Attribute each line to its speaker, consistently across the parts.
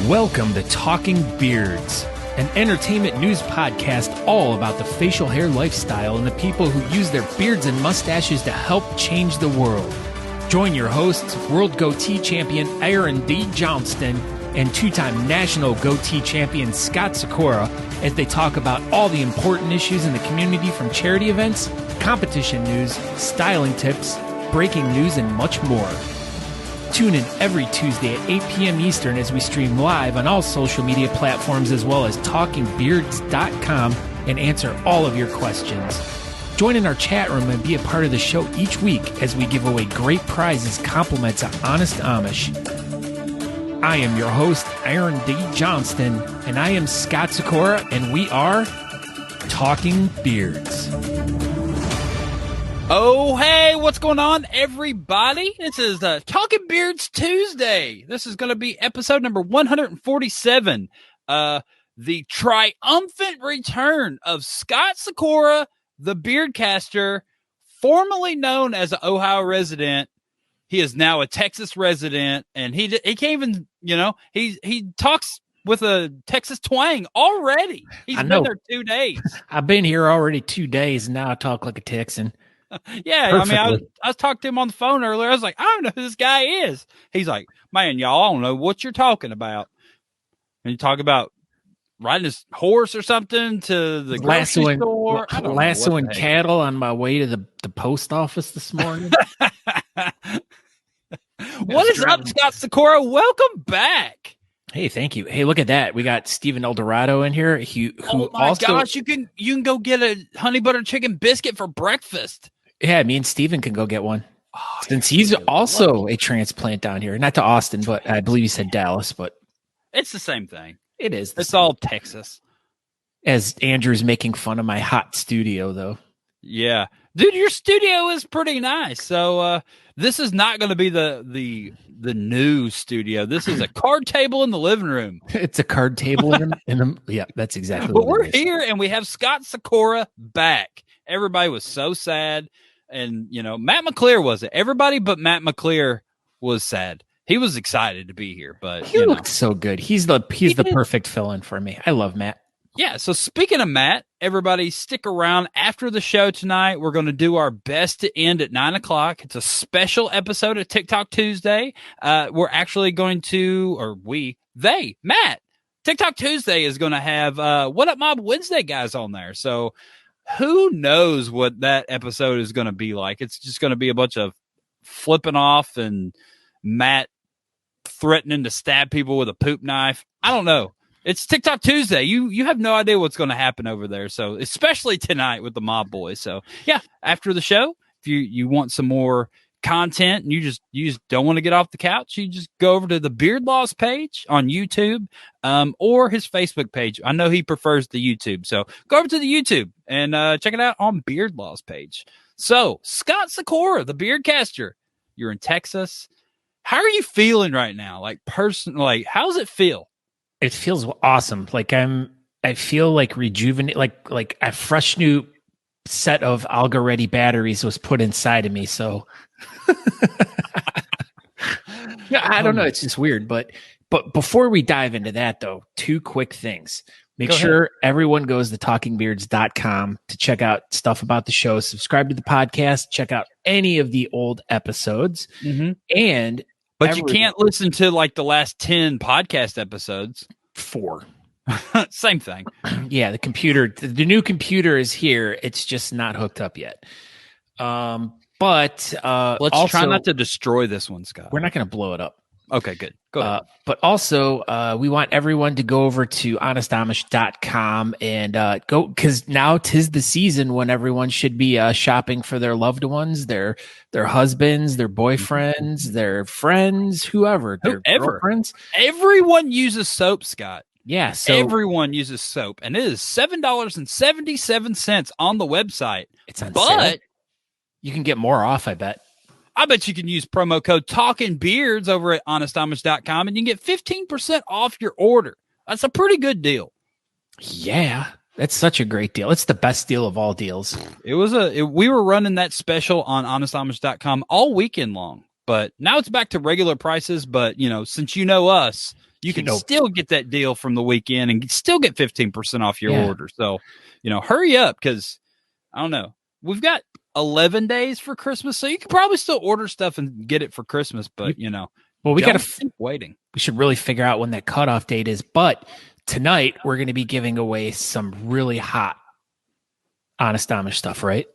Speaker 1: Welcome to Talking Beards, an entertainment news podcast all about the facial hair lifestyle and the people who use their beards and mustaches to help change the world. Join your hosts, World Goatee Champion Aaron D. Johnston and two-time National Goatee Champion Scott Sykora as they talk about all the important issues in the community, from charity events, competition news, styling tips, breaking news, and much more. Tune in every Tuesday at 8 p.m. Eastern as we stream live on all social media platforms as well as talkingbeards.com and answer all of your questions. Join in our chat room and be a part of the show each week as we give away great prizes, compliments to Honest Amish. I am your host, Aaron D. Johnston, and I am Scott Sykora, and we are Talking Beards.
Speaker 2: Oh, hey, what's going on, everybody? This is Talking Beards Tuesday. This is going to be episode number 147. The triumphant return of Scott Sykora, the Beardcaster, formerly known as an Ohio resident. He is now a Texas resident, and he can't even, he talks with a Texas twang already. He's been there 2 days.
Speaker 1: I've been here already 2 days, and now I talk like a Texan.
Speaker 2: Yeah, perfectly. I mean, I was talking to him on the phone earlier. I was like, I don't know who this guy is. He's like, man, y'all, I don't know what you're talking about. And you talk about riding his horse or something to the grocery store.
Speaker 1: Lassoing cattle on my way to the post office this morning.
Speaker 2: What is up, Scott Sykora? Welcome back.
Speaker 1: Hey, thank you. Hey, look at that. We got Steven Eldorado in here.
Speaker 2: Oh my gosh, you can go get a honey butter chicken biscuit for breakfast.
Speaker 1: Yeah, me and Steven can go get one. Since he's also a transplant down here. Not to Austin, but I believe he said Dallas, but
Speaker 2: it's the same thing.
Speaker 1: It is.
Speaker 2: It's all Texas.
Speaker 1: As Andrew's making fun of my hot studio, though.
Speaker 2: Yeah. Dude, your studio is pretty nice. So this is not going to be the new studio. This is a card table in the living room.
Speaker 1: It's a card table in the yeah, that's exactly
Speaker 2: but
Speaker 1: what
Speaker 2: we're
Speaker 1: it is.
Speaker 2: Here, and we have Scott Sykora back. Everybody was so sad. And, Matt McLear wasn't. Everybody but Matt McLear was sad. He was excited to be here, but
Speaker 1: he looked so good. He's the perfect fill-in for me. I love Matt.
Speaker 2: Yeah, so speaking of Matt, everybody stick around after the show tonight. We're going to do our best to end at 9 o'clock. It's a special episode of TikTok Tuesday. We're actually going to, Matt, TikTok Tuesday is going to have What Up Mob Wednesday guys on there. So who knows what that episode is going to be like. It's just going to be a bunch of flipping off and Matt threatening to stab people with a poop knife. I don't know. It's TikTok Tuesday. You have no idea what's going to happen over there. So especially tonight with the Mob Boys. So yeah, after the show, if you want some more content and you just don't want to get off the couch, you just go over to the Beard Laws page on YouTube, or his Facebook page. I know he prefers the YouTube. So go over to the YouTube and check it out on Beard Laws page. So Scott Sykora, the Beardcaster, you're in Texas. How are you feeling right now? Like how's it feel?
Speaker 1: It feels awesome. I feel like rejuvenate, like a fresh new set of Allegretti batteries was put inside of me. So yeah, I don't know. It's just weird. But before we dive into that, though, two quick things. Make sure everyone goes to talkingbeards.com to check out stuff about the show. Subscribe to the podcast. Check out any of the old episodes. Mm-hmm.
Speaker 2: But you can't listen to the last 10 podcast episodes.
Speaker 1: 4.
Speaker 2: Same thing.
Speaker 1: Yeah, the new computer is here. It's just not hooked up yet. But
Speaker 2: let's also try not to destroy this one, Scott.
Speaker 1: We're not going to blow it up.
Speaker 2: Okay, good. Go ahead.
Speaker 1: But also, we want everyone to go over to honestamish.com and go, because now 'tis the season when everyone should be shopping for their loved ones, their husbands, their boyfriends, their friends, whoever. Their girlfriends.
Speaker 2: Everyone uses soap, Scott.
Speaker 1: Yeah, so
Speaker 2: everyone uses soap, and it is $7.77 on the website.
Speaker 1: It's on sale. You can get more off, I bet.
Speaker 2: I bet you can use promo code Talking Beards over at honestamish.com and you can get 15% off your order. That's a pretty good deal.
Speaker 1: Yeah, that's such a great deal. It's the best deal of all deals.
Speaker 2: We were running that special on honestamish.com all weekend long, but now it's back to regular prices. But since you know us, you can still get that deal from the weekend and still get 15% off your order. So, hurry up because I don't know. We've got 11 days for Christmas, so you can probably still order stuff and get it for Christmas. But
Speaker 1: well, we got to
Speaker 2: keep waiting.
Speaker 1: We should really figure out when that cutoff date is. But tonight we're going to be giving away some really hot Honest Amish stuff, right?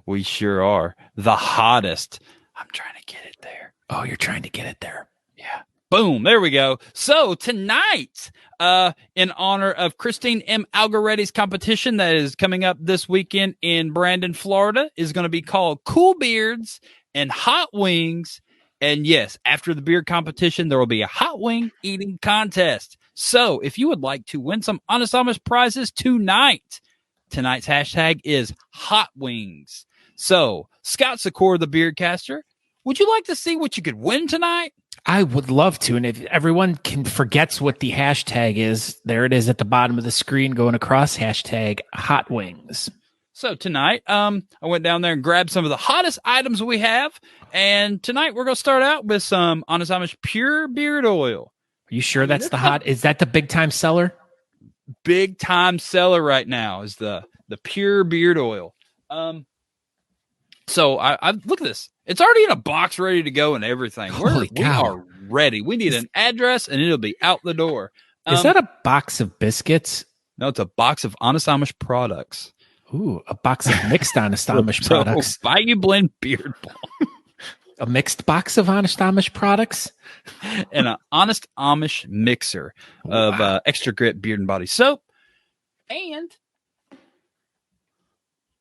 Speaker 2: We sure are. The hottest. I'm trying to get it there.
Speaker 1: Oh, you're trying to get it there.
Speaker 2: Yeah. Boom. There we go. So tonight, in honor of Christine M Allegretti's competition that is coming up this weekend in Brandon, Florida, is going to be called Cool Beards and Hot Wings. And yes, after the beard competition, there will be a hot wing eating contest. So if you would like to win some Honest Amish prizes tonight's hashtag is Hot Wings. So Scott Sykora, the Beardcaster, would you like to see what you could win tonight?
Speaker 1: I would love to. And if everyone forgets what the hashtag is, there it is at the bottom of the screen going across, hashtag Hot Wings.
Speaker 2: So tonight, I went down there and grabbed some of the hottest items we have. And tonight we're going to start out with some Honest Amish pure beard oil. Are
Speaker 1: you sure that's the hot? Is that the big time seller?
Speaker 2: Big time seller right now is the pure beard oil. So I look at this. It's already in a box ready to go and everything.
Speaker 1: Holy cow.
Speaker 2: We are ready. We need an address and it'll be out the door.
Speaker 1: Is that a box of biscuits?
Speaker 2: No, it's a box of Honest Amish products.
Speaker 1: Ooh, a box of mixed Honest Amish products.
Speaker 2: Bayou Blend Beard Balm.
Speaker 1: A mixed box of Honest Amish products?
Speaker 2: And an Honest Amish mixer of extra grit beard and body soap. And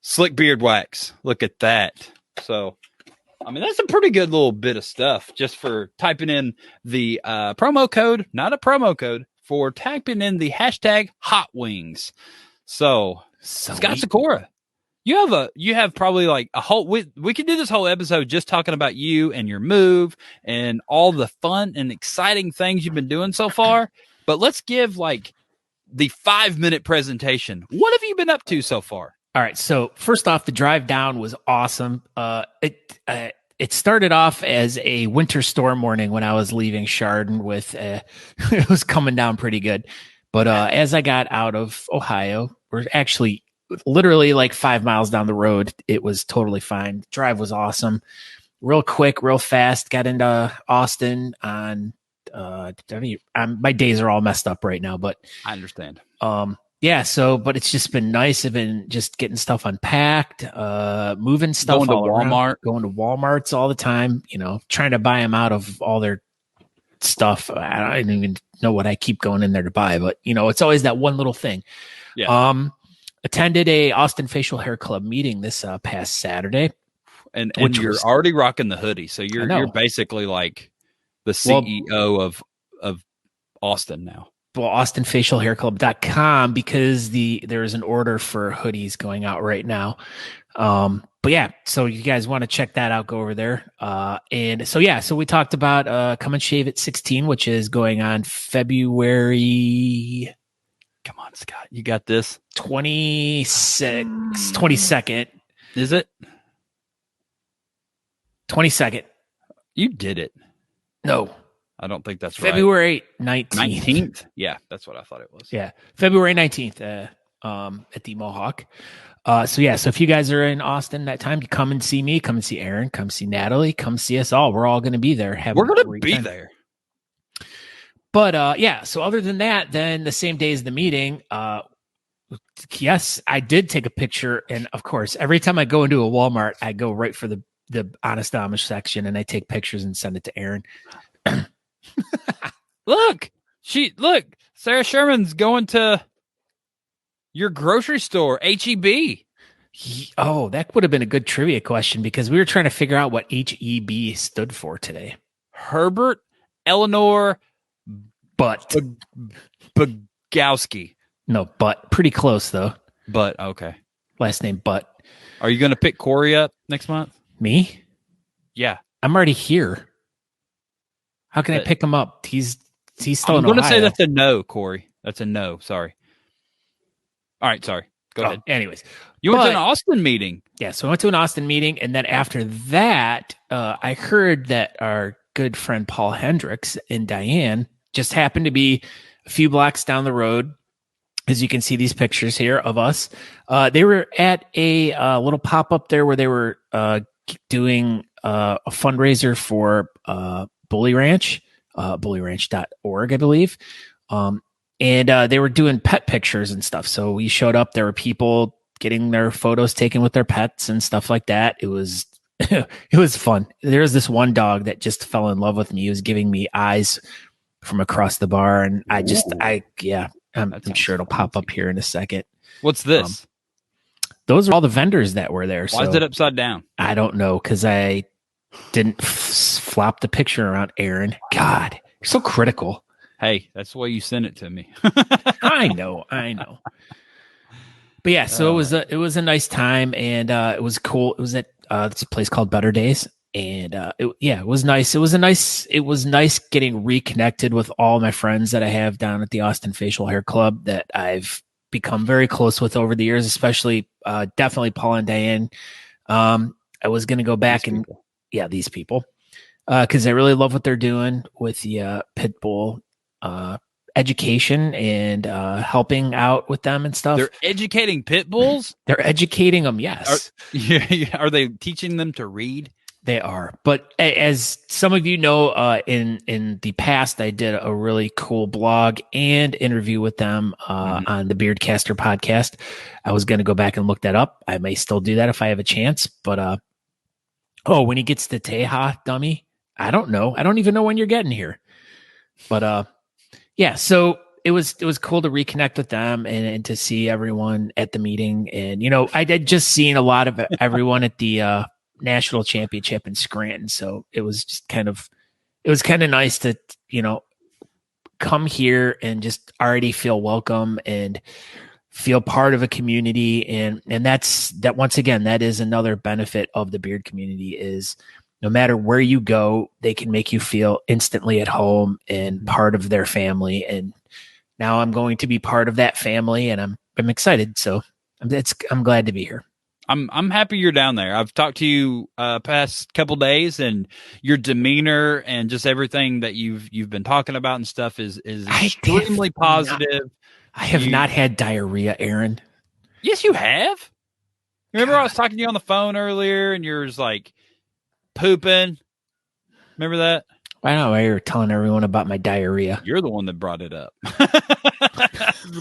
Speaker 2: slick beard wax. Look at that. So, I mean, that's a pretty good little bit of stuff just for typing in the promo code, not a promo code, for typing in the hashtag Hot Wings. So Scott Sykora, you have probably like a whole, we could do this whole episode just talking about you and your move and all the fun and exciting things you've been doing so far. But let's give like the 5-minute presentation. What have you been up to so far?
Speaker 1: All right. So first off, the drive down was awesome. It started off as a winter storm morning when I was leaving Chardon with, it was coming down pretty good. But as I got out of Ohio, we're actually literally like 5 miles down the road. It was totally fine. The drive was awesome. Real quick, real fast. Got into Austin on, my days are all messed up right now, but
Speaker 2: I understand.
Speaker 1: Yeah, but it's just been nice. I've been just getting stuff unpacked, moving stuff
Speaker 2: going to Walmart,
Speaker 1: going to Walmarts all the time, trying to buy them out of all their stuff. I don't even know what I keep going in there to buy, but it's always that one little thing.
Speaker 2: Yeah.
Speaker 1: Attended a Austin Facial Hair Club meeting this past Saturday.
Speaker 2: And you're already rocking the hoodie. So you're basically like the CEO of Austin now.
Speaker 1: Well, AustinFacialHairClub.com because there's an order for hoodies going out right now. But yeah, so you guys want to check that out, go over there. So we talked about Come and Shave at 16, which is going on February.
Speaker 2: Come on, Scott, you got this.
Speaker 1: 22nd.
Speaker 2: Is it?
Speaker 1: 22nd.
Speaker 2: You did it.
Speaker 1: No.
Speaker 2: I don't think that's
Speaker 1: February
Speaker 2: right. 19th. Yeah, that's what I thought it was.
Speaker 1: Yeah, February 19th at the Mohawk. So if you guys are in Austin that time, you come and see me, come and see Aaron, come see Natalie, come see us all. We're all going to be there.
Speaker 2: We're going to be there.
Speaker 1: But so other than that, then the same day as the meeting, yes, I did take a picture. And of course, every time I go into a Walmart, I go right for the Honest Amish section and I take pictures and send it to Aaron.
Speaker 2: Look, Sarah Sherman's going to your grocery store, HEB.
Speaker 1: Oh, that would have been a good trivia question because we were trying to figure out what HEB stood for today.
Speaker 2: Herbert Eleanor Bogowski.
Speaker 1: No, pretty close though.
Speaker 2: Okay.
Speaker 1: Last name Butt.
Speaker 2: Are you going to pick Corey up next month?
Speaker 1: Me?
Speaker 2: Yeah.
Speaker 1: I'm already here. How can I pick him up? He's still in Ohio.
Speaker 2: I'm going to say that's a no, Corey. That's a no. Sorry. All right. Sorry. Go ahead.
Speaker 1: Anyways.
Speaker 2: You went to an Austin meeting.
Speaker 1: Yeah. So I went to an Austin meeting. And then after that, I heard that our good friend Paul Hendricks and Diane just happened to be a few blocks down the road. As you can see these pictures here of us, they were at a little pop-up there where they were doing a fundraiser for Bully Ranch, bullyranch.org, I believe. And they were doing pet pictures and stuff. So we showed up. There were people getting their photos taken with their pets and stuff like that. It was it was fun. There was this one dog that just fell in love with me. He was giving me eyes from across the bar, and I'm sure it'll pop up here in a second.
Speaker 2: What's this?
Speaker 1: Those are all the vendors that were there.
Speaker 2: Why is it upside down?
Speaker 1: I don't know, because I didn't flop the picture around, Aaron. God, you're so critical.
Speaker 2: Hey, that's the way you sent it to me.
Speaker 1: I know. But yeah, so it was a nice time, and it was cool. It was at it's a place called Better Days, and it was nice. It was nice getting reconnected with all my friends that I have down at the Austin Facial Hair Club that I've become very close with over the years, especially definitely Paul and Diane. I was going to go back these people, because I really love what they're doing with the pit bull education and helping out with them and stuff.
Speaker 2: They're educating pit bulls?
Speaker 1: They're educating them, yes.
Speaker 2: Are they teaching them to read?
Speaker 1: They are. But as some of you know, in the past, I did a really cool blog and interview with them on the Beardcaster podcast. I was going to go back and look that up. I may still do that if I have a chance. But, when he gets the Teja dummy, I don't know. I don't even know when you're getting here. But, yeah, so it was cool to reconnect with them and to see everyone at the meeting. And, I had just seen a lot of everyone at the national championship in Scranton. So it was just kind of nice to, come here and just already feel welcome and feel part of a community. And that once again, that is another benefit of the beard community is no matter where you go, they can make you feel instantly at home and part of their family. And now I'm going to be part of that family, and I'm excited. So I'm glad to be here.
Speaker 2: I'm happy you're down there. I've talked to you past couple days, and your demeanor and just everything that you've been talking about and stuff is extremely positive.
Speaker 1: I have not had diarrhea, Aaron.
Speaker 2: Yes, you have. Remember, I was talking to you on the phone earlier, and you're just like pooping. Remember that?
Speaker 1: I know why you're telling everyone about my diarrhea.
Speaker 2: You're the one that brought it up.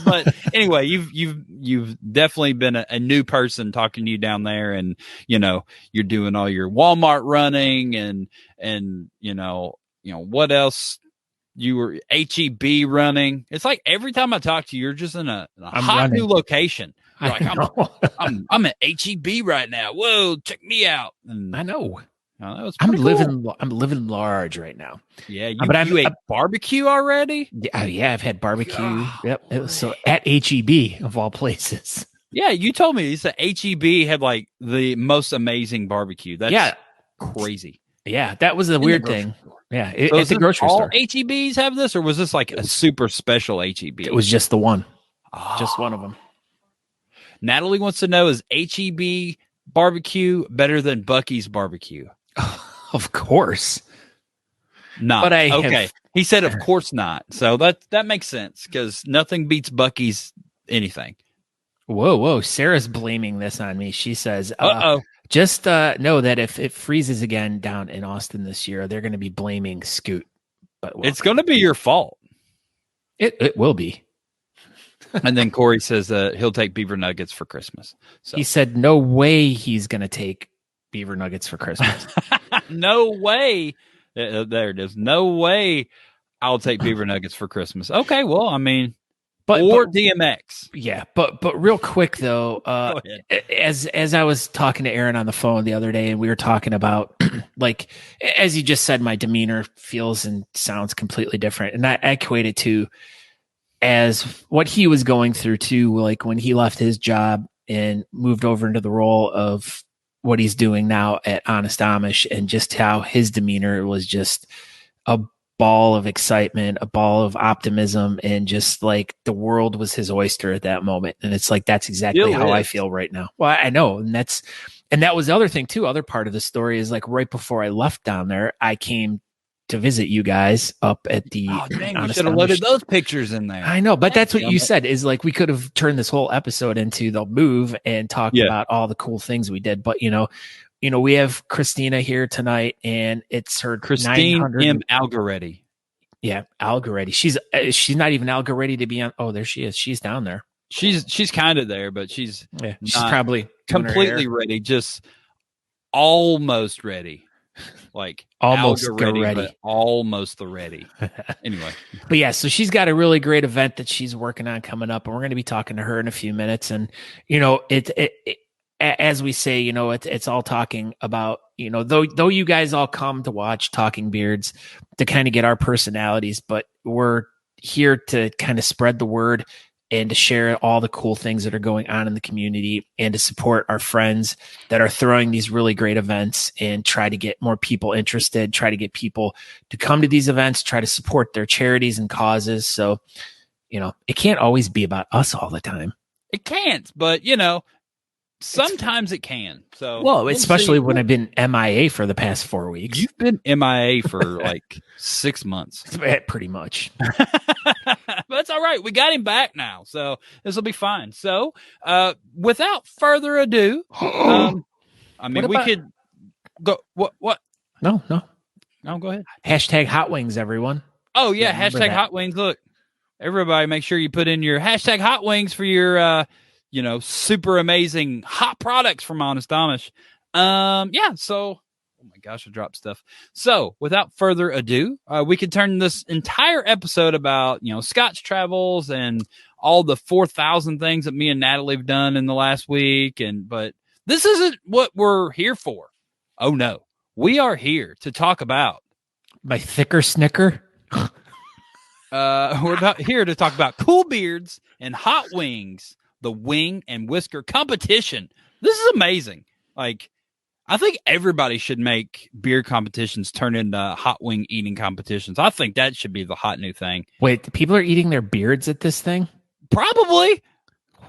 Speaker 2: But anyway, you've definitely been a new person talking to you down there, and you're doing all your Walmart running and what else? You were HEB running. It's like every time I talk to you, you're just in a hot new location. You're like, I'm at HEB right now. Whoa, check me out. And
Speaker 1: I know.
Speaker 2: I'm
Speaker 1: living large right now.
Speaker 2: Yeah, you ate barbecue already?
Speaker 1: Yeah, I've had barbecue. God. Yep. So at HEB of all places.
Speaker 2: Yeah, you told me the HEB had like the most amazing barbecue. That's crazy.
Speaker 1: Yeah, that was the weird thing. Yeah,
Speaker 2: so
Speaker 1: at the grocery store.
Speaker 2: All HEBs have this, or was this like a super special HEB?
Speaker 1: It was just the one. Just one of them.
Speaker 2: Natalie wants to know, is HEB barbecue better than Buc-ee's barbecue?
Speaker 1: Of course.
Speaker 2: Not. But he said, of course not. So that makes sense because nothing beats Buc-ee's anything.
Speaker 1: Whoa. Sarah's blaming this on me. She says, just know that if it freezes again down in Austin this year, they're going to be blaming Scoot. But
Speaker 2: it's going to be your fault.
Speaker 1: It will be.
Speaker 2: And then Corey says he'll take beaver nuggets for Christmas. So.
Speaker 1: He said no way he's going to take beaver nuggets for Christmas.
Speaker 2: No way. There it is. No way I'll take beaver nuggets for Christmas. Okay, well, I mean, but DMX.
Speaker 1: Yeah, but real quick though, as I was talking to Aaron on the phone the other day, and we were talking about like as you just said, my demeanor feels and sounds completely different, and I equate it to as what he was going through too, like when he left his job and moved over into the role of what he's doing now at Honest Amish, and just how his demeanor was just a ball of excitement, a ball of optimism, and just like the world was his oyster at that moment. And it's like, that's exactly how I feel right now. Well, I know. And that was the other thing too. Other part of the story is like right before I left down there, I came to visit you guys up at the
Speaker 2: dang, we
Speaker 1: Honest
Speaker 2: should have
Speaker 1: Amish.
Speaker 2: loaded those pictures in there.
Speaker 1: I know, but that's what you said is like we could have turned this whole episode into the move and talked about all the cool things we did. But we have Christina here tonight, and it's her
Speaker 2: Christine M Allegretti.
Speaker 1: Yeah, Allegretti. She's not even Allegretti to be on. Oh, there she is. She's down there.
Speaker 2: She's kind of there, but she's
Speaker 1: probably
Speaker 2: completely ready. Just almost ready. Like
Speaker 1: almost
Speaker 2: ready, but almost the ready. Anyway,
Speaker 1: but yeah, so she's got a really great event that she's working on coming up, and we're going to be talking to her in a few minutes. And it as we say, it's all talking about though you guys all come to watch Talking Beards to kind of get our personalities, but we're here to kind of spread the word and to share all the cool things that are going on in the community and to support our friends that are throwing these really great events and try to get more people interested, try to get people to come to these events, try to support their charities and causes. So, it can't always be about us all the time.
Speaker 2: It can't, but sometimes it can. So,
Speaker 1: well, especially when I've been MIA for the past 4 weeks.
Speaker 2: You've been MIA for like 6 months.
Speaker 1: Pretty much.
Speaker 2: But it's all right. We got him back now. So this will be fine. So without further ado, we could go. What?
Speaker 1: No,
Speaker 2: go ahead.
Speaker 1: Hashtag Hot Wings, everyone.
Speaker 2: Oh, yeah. Hashtag Hot Wings. Look, everybody make sure you put in your hashtag Hot Wings for your super amazing hot products from Honest Amish. So, oh my gosh, I dropped stuff. So, without further ado, we could turn this entire episode about, Scott's travels and all the 4,000 things that me and Natalie have done in the last week. But this isn't what we're here for. Oh no, we are here to talk about
Speaker 1: my thicker snicker.
Speaker 2: We're here to talk about cool beards and hot wings. The wing and whisker competition. This is amazing. Like, I think everybody should make beard competitions turn into hot wing eating competitions. I think that should be the hot new thing.
Speaker 1: Wait, people are eating their beards at this thing?
Speaker 2: Probably.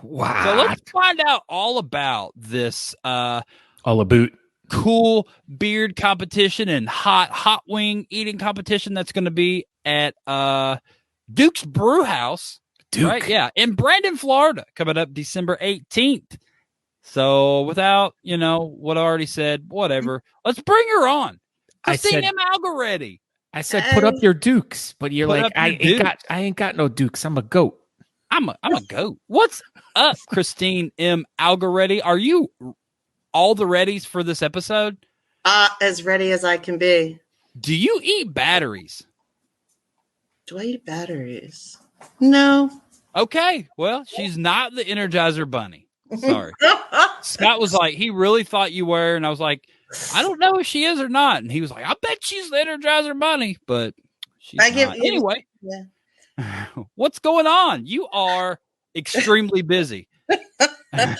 Speaker 1: Wow.
Speaker 2: So let's find out all about this
Speaker 1: all about
Speaker 2: cool beard competition and hot wing eating competition that's going to be at Duke's Brew House.
Speaker 1: Duke.
Speaker 2: Right, yeah, in Brandon, Florida, coming up December 18th. So without, what I already said, whatever, let's bring her on. Christine M Allegretti.
Speaker 1: I said, put up your dukes, but you're like, I ain't got no dukes. I'm a goat.
Speaker 2: I'm a goat. What's up, Christine M Allegretti? Are you all the readies for this episode?
Speaker 3: As ready as I can be.
Speaker 2: Do you eat batteries?
Speaker 3: Do I eat batteries? No.
Speaker 2: Okay, well, she's not the Energizer Bunny. Sorry. Scott was like, he really thought you were, and I was like, I don't know if she is or not. And he was like, I bet she's the Energizer Bunny, but she's not. Anyway,
Speaker 3: yeah.
Speaker 2: What's going on? You are extremely busy.
Speaker 3: Yeah,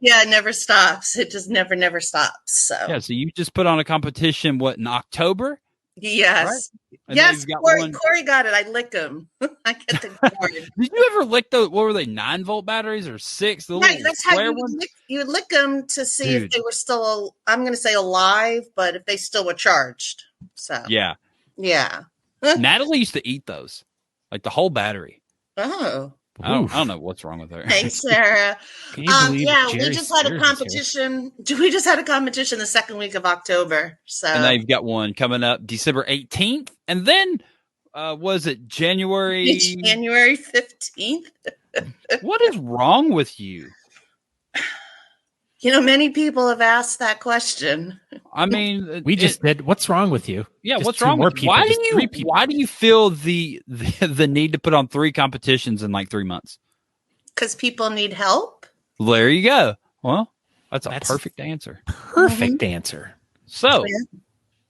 Speaker 3: it never stops. It just never stops. So
Speaker 2: you just put on a competition, in October?
Speaker 3: Yes.
Speaker 2: Right?
Speaker 3: Yes, Corey got it. I lick them. I get the cord.
Speaker 2: Did you ever lick what were they, 9-volt batteries or 6?
Speaker 3: Right, that's how you would lick them to see if they were still, I'm going to say alive, but if they still were charged. So
Speaker 2: yeah. Natalie used to eat those, like the whole battery.
Speaker 3: Oh.
Speaker 2: I don't know what's wrong with her.
Speaker 3: Hey, Sarah.
Speaker 1: Can you believe
Speaker 3: we just had a competition. We just had a competition the second week of October. So,
Speaker 2: and now you've got one coming up December 18th, and then was it January
Speaker 3: 15th?
Speaker 2: What is wrong with you?
Speaker 3: Many people have asked that question.
Speaker 2: I mean,
Speaker 1: we just did. What's wrong with you?
Speaker 2: Yeah, what's wrong with you? Why do you feel the need to put on 3 competitions in like 3 months?
Speaker 3: Because people need help.
Speaker 2: There you go. Well, that's a perfect answer.
Speaker 1: Perfect answer.
Speaker 2: So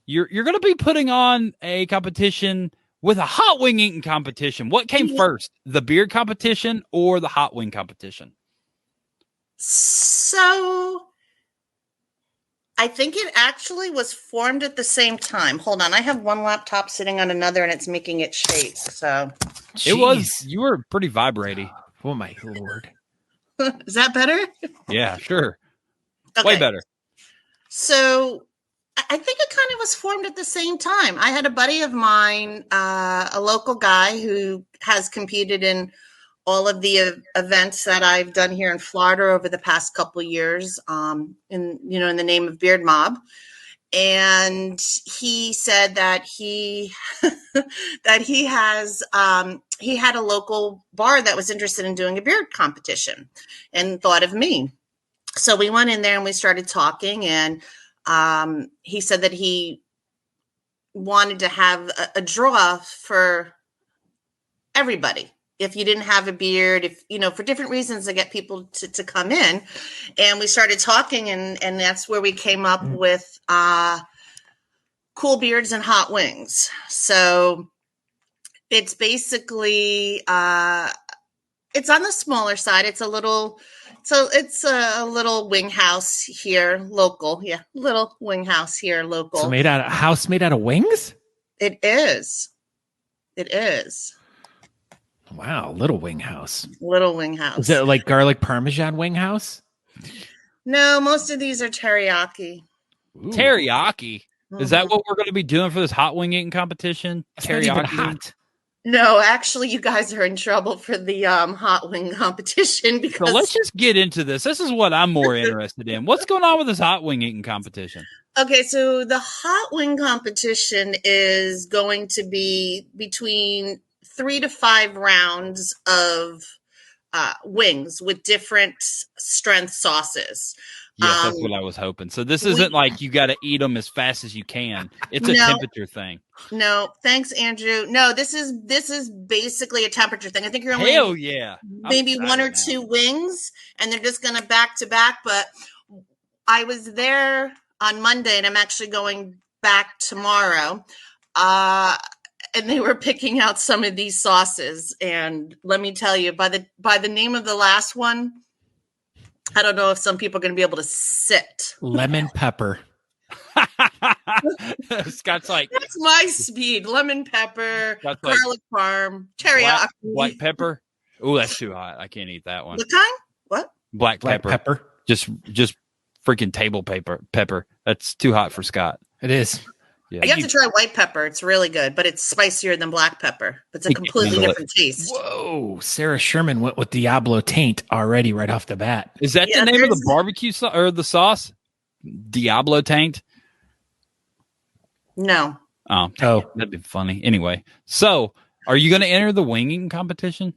Speaker 2: you're going to be putting on a competition with a hot wing eating competition. What came first, the beard competition or the hot wing competition?
Speaker 3: So I think it actually was formed at the same time. Hold on. I have one laptop sitting on another and it's making it shake. So
Speaker 2: you were pretty vibrating.
Speaker 1: Oh my Lord.
Speaker 3: Is that better?
Speaker 2: Yeah, sure.
Speaker 3: Okay.
Speaker 2: Way better.
Speaker 3: So I think it kind of was formed at the same time. I had a buddy of mine, a local guy who has competed in all of the events that I've done here in Florida over the past couple of years, in the name of Beard Mob. And he said that he had a local bar that was interested in doing a beard competition and thought of me. So we went in there and we started talking, and he said that he wanted to have a draw for everybody. If you didn't have a beard, for different reasons to get people to come in. And we started talking, and that's where we came up with Cool Beards and Hot Wings. So it's basically, it's on the smaller side. It's a little wing house here, local. Yeah, little wing house here, local.
Speaker 1: So made out of wings?
Speaker 3: It is.
Speaker 1: Wow, little wing house.
Speaker 3: Little wing house.
Speaker 1: Is it like garlic parmesan wing house?
Speaker 3: No, most of these are teriyaki.
Speaker 2: Ooh. Teriyaki? Is that what we're going to be doing for this hot wing eating competition?
Speaker 1: That's teriyaki. Not even hot.
Speaker 3: No, actually, you guys are in trouble for the hot wing competition. Because
Speaker 2: so let's just get into this. This is what I'm more interested in. What's going on with this hot wing eating competition?
Speaker 3: Okay, so the hot wing competition is going to be between 3 to 5 rounds of wings with different strength sauces.
Speaker 2: Yes, that's what I was hoping. So this isn't like you got to eat them as fast as you can. It's a temperature thing.
Speaker 3: No, thanks, Andrew. No, this is basically a temperature thing. I think you're only maybe 1 or 2 wings, and they're just going to back to back. But I was there on Monday, and I'm actually going back tomorrow. And they were picking out some of these sauces, and let me tell you, by the name of the last one, I don't know if some people are going to be able to sit.
Speaker 1: Lemon pepper.
Speaker 2: Scott's like,
Speaker 3: that's my speed. Lemon pepper, garlic parm, teriyaki,
Speaker 2: black pepper. Oh, that's too hot. I can't eat that one.
Speaker 3: What kind? What?
Speaker 2: Black pepper. Just freaking table pepper. That's too hot for Scott.
Speaker 1: It is.
Speaker 3: Yeah. You have to try white pepper. It's really good, but it's spicier than black pepper. It's a completely different taste.
Speaker 1: Whoa. Sarah Sherman went with Diablo Taint already right off the bat.
Speaker 2: Is that the name of the barbecue or the sauce? Diablo Taint?
Speaker 3: No.
Speaker 2: Oh, that'd be funny. Anyway, so are you going to enter the winging competition?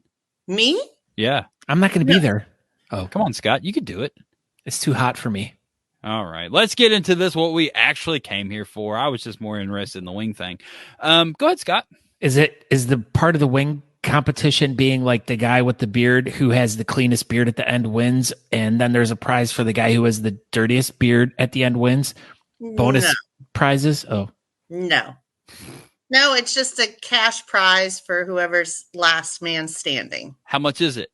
Speaker 3: Me?
Speaker 2: Yeah.
Speaker 1: I'm not going to be there.
Speaker 2: Oh, come on, Scott. You could do it.
Speaker 1: It's too hot for me.
Speaker 2: All right, let's get into this, what we actually came here for. I was just more interested in the wing thing. Go ahead, Scott.
Speaker 1: Is the part of the wing competition being like the guy with the beard who has the cleanest beard at the end wins, and then there's a prize for the guy who has the dirtiest beard at the end wins? Bonus prizes? Oh.
Speaker 3: No, it's just a cash prize for whoever's last man standing.
Speaker 2: How much is it?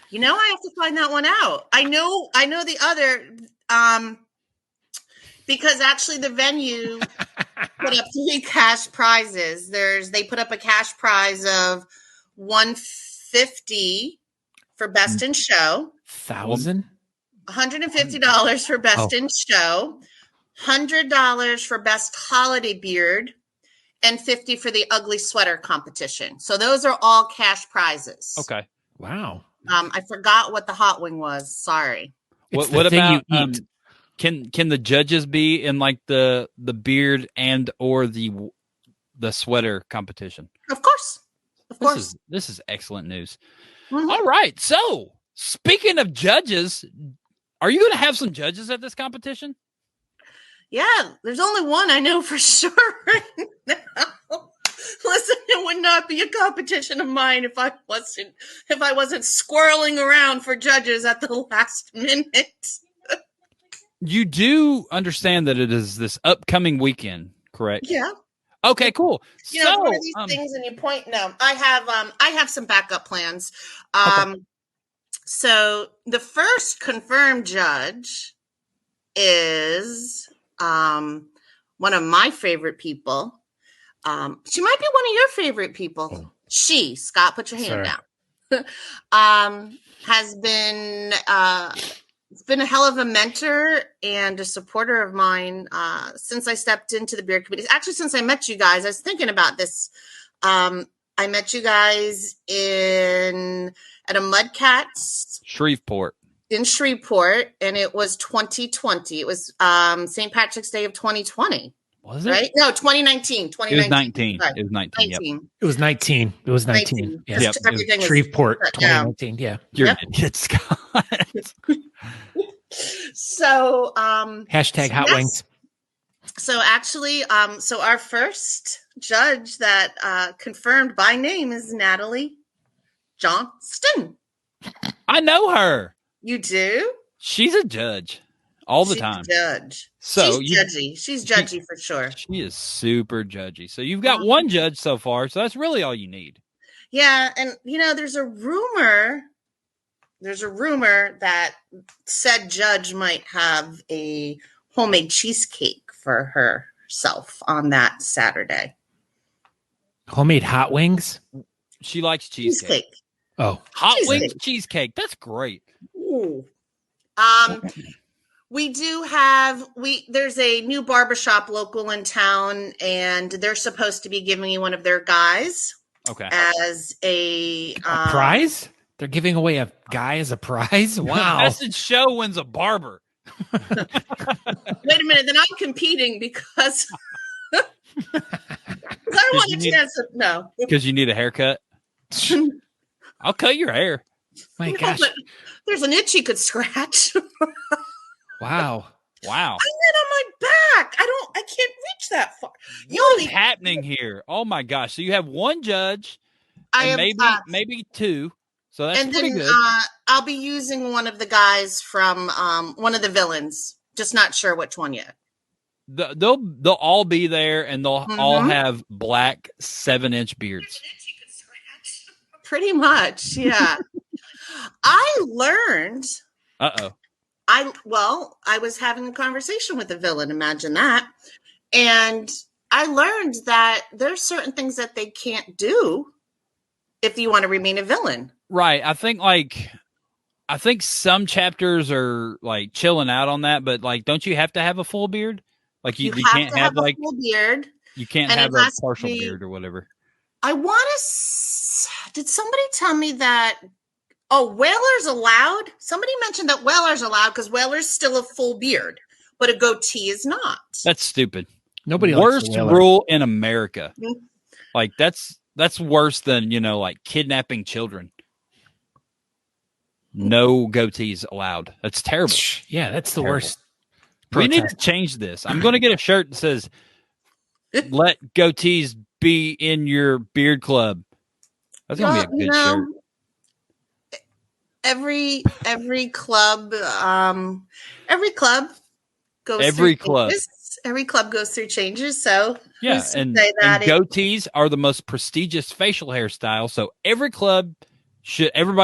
Speaker 3: I have to find that one out. I know the other, because actually the venue put up 3 cash prizes. They put up a cash prize of $150 for best in show. $150 for best in show. $100 for best holiday beard, and $50 for the ugly sweater competition. So those are all cash prizes.
Speaker 2: Okay.
Speaker 1: Wow.
Speaker 3: I forgot what the hot wing was. Sorry.
Speaker 2: What about can the judges be in like the beard and or the sweater competition?
Speaker 3: Of course.
Speaker 2: This is excellent news. Mm-hmm. All right. So speaking of judges, are you going to have some judges at this competition?
Speaker 3: Yeah, there's only one I know for sure right now. Listen, it would not be a competition of mine if I wasn't squirreling around for judges at the last minute.
Speaker 2: You do understand that it is this upcoming weekend, correct?
Speaker 3: Yeah.
Speaker 2: Okay, cool.
Speaker 3: One of these things, and you point. No, I have some backup plans.
Speaker 2: Okay.
Speaker 3: So the first confirmed judge is one of my favorite people. She might be one of your favorite people. Scott, put your hand down. Has been It's been a hell of a mentor and a supporter of mine since I stepped into the beard committee. Actually, since I met you guys, I was thinking about this. I met you guys at a Mudcats in Shreveport, and it was 2020. It was St. Patrick's Day of 2020.
Speaker 2: Was it?
Speaker 3: Right? No, 2019. 2019.
Speaker 2: It was 19.
Speaker 3: Sorry.
Speaker 2: It was 19. Yep.
Speaker 1: It was 19. It was 19. Yeah.
Speaker 3: Yep. Everything was
Speaker 1: Shreveport, 2019. Yeah.
Speaker 2: You're an idiot, Scott.
Speaker 3: So,
Speaker 1: Hashtag hot wings.
Speaker 3: So actually, so our first judge that confirmed by name is Natalie Johnston.
Speaker 2: I know her.
Speaker 3: You do?
Speaker 2: She's a judge all the
Speaker 3: She's
Speaker 2: time.
Speaker 3: A judge.
Speaker 2: So
Speaker 3: she's judgy. She's judgy for sure.
Speaker 2: She is super judgy. So you've got one judge so far. So that's really all you need.
Speaker 3: Yeah, and there's a rumor that said judge might have a homemade cheesecake for herself on that Saturday.
Speaker 1: Homemade hot wings?
Speaker 2: She likes cheesecake.
Speaker 1: Oh,
Speaker 2: hot wings cheesecake. That's great.
Speaker 3: Ooh. We do have there's a new barbershop local in town, and they're supposed to be giving me one of their guys.
Speaker 2: Okay.
Speaker 3: As a
Speaker 1: prize? They're giving away a guy as a prize? Wow.
Speaker 2: Message show wins a barber.
Speaker 3: Wait a minute, then I'm competing because I don't want a chance to no.
Speaker 2: Because you need a haircut. I'll cut your hair.
Speaker 1: My gosh.
Speaker 3: There's an itch you could scratch.
Speaker 1: Wow.
Speaker 3: I'm on my back. I can't reach that far.
Speaker 2: What's happening here? Oh my gosh. So you have one judge and maybe two. So that's pretty good.
Speaker 3: I'll be using one of the guys from one of the villains. Just not sure which one yet.
Speaker 2: They'll all be there, and they'll all have black 7-inch beards.
Speaker 3: Pretty much, yeah. I learned. I was having a conversation with a villain. Imagine that, and I learned that there's certain things that they can't do if you want to remain a villain.
Speaker 2: Right. I think some chapters are like chilling out on that, but like, don't you have to have a full beard? Like you can't have like
Speaker 3: a full beard.
Speaker 2: You can't have a partial beard or whatever.
Speaker 3: I want to. Did somebody tell me that? Oh, whalers allowed. Somebody mentioned that whalers allowed because whalers still have full beard, but a goatee is not.
Speaker 2: That's stupid.
Speaker 1: Nobody.
Speaker 2: Worst rule in America. Mm-hmm. Like that's worse than like kidnapping children. No goatees allowed. That's terrible.
Speaker 1: Yeah, that's the worst.
Speaker 2: We need to change this. I'm going to get a shirt that says, "Let goatees be in your beard club." That's going to be a good shirt. Every club goes through changes. So yeah, and goatees are the most prestigious facial hairstyle. So everybody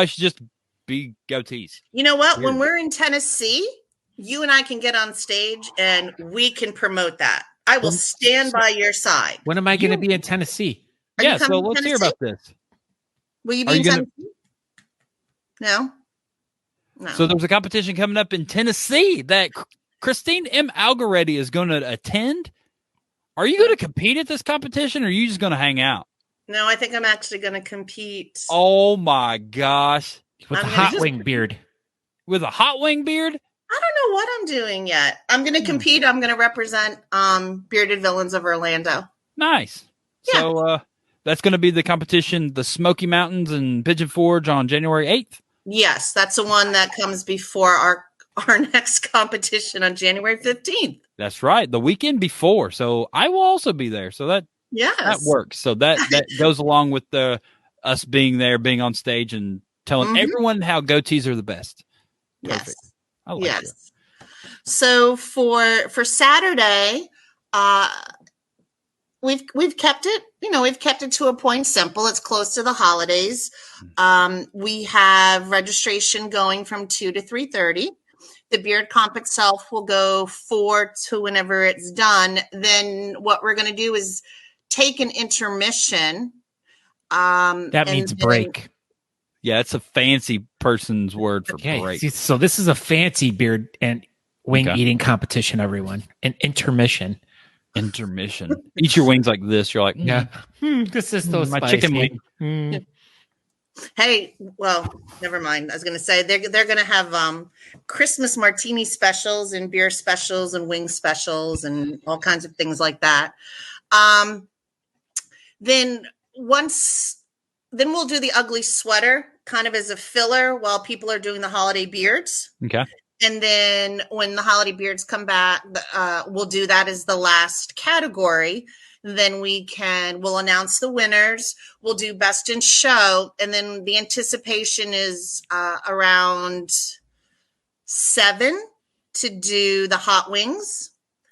Speaker 2: should just be goatees.
Speaker 3: You know what? Weird. When we're in Tennessee, you and I can get on stage and we can promote that. I will stand by your side.
Speaker 1: When am I going to be in Tennessee?
Speaker 2: Yeah, so let's hear about this.
Speaker 3: Will you be in Tennessee? No.
Speaker 2: So there's a competition coming up in Tennessee that Christine M Allegretti is going to attend. Are you going to compete at this competition, or are you just going to hang out?
Speaker 3: No, I think I'm actually going to compete.
Speaker 2: Oh my gosh.
Speaker 1: With a hot wing beard.
Speaker 2: With a hot wing beard?
Speaker 3: I don't know what I'm doing yet. I'm going to compete. I'm going to represent Bearded Villains of Orlando.
Speaker 2: Nice. Yeah. So that's going to be the competition, the Smoky Mountains and Pigeon Forge on January 8th?
Speaker 3: Yes, that's the one that comes before our next competition on January 15th.
Speaker 2: That's right. The weekend before. So I will also be there. So that works. So that goes along with us being there, being on stage and telling everyone how goatees are the best. Perfect.
Speaker 3: Yes.
Speaker 2: I like it.
Speaker 3: So for Saturday, we've kept it, we've kept it to a point simple. It's close to the holidays. We have registration going from 2 to 3:30. The beard comp itself will go 4 to whenever it's done. Then what we're going to do is take an intermission.
Speaker 1: That means break.
Speaker 2: Yeah, it's a fancy person's word for
Speaker 1: Okay,
Speaker 2: break.
Speaker 1: so this is a fancy beard and wing
Speaker 2: Okay.
Speaker 1: eating competition, everyone. An intermission.
Speaker 2: Intermission. Eat your wings like this. You're like,
Speaker 1: Yeah. This is so
Speaker 2: my
Speaker 1: spicy.
Speaker 2: chicken wing.
Speaker 3: Hey, well, never mind. I was going to say they're going to have Christmas martini specials and beer specials and wing specials and all kinds of things like that. Then we'll do the ugly sweater kind of as a filler while people are doing the holiday beards.
Speaker 2: Okay.
Speaker 3: And then when the holiday beards come back, we'll do that as the last category. Then we'll announce the winners. We'll do best in show. And then the anticipation is around 7 to do the hot wings.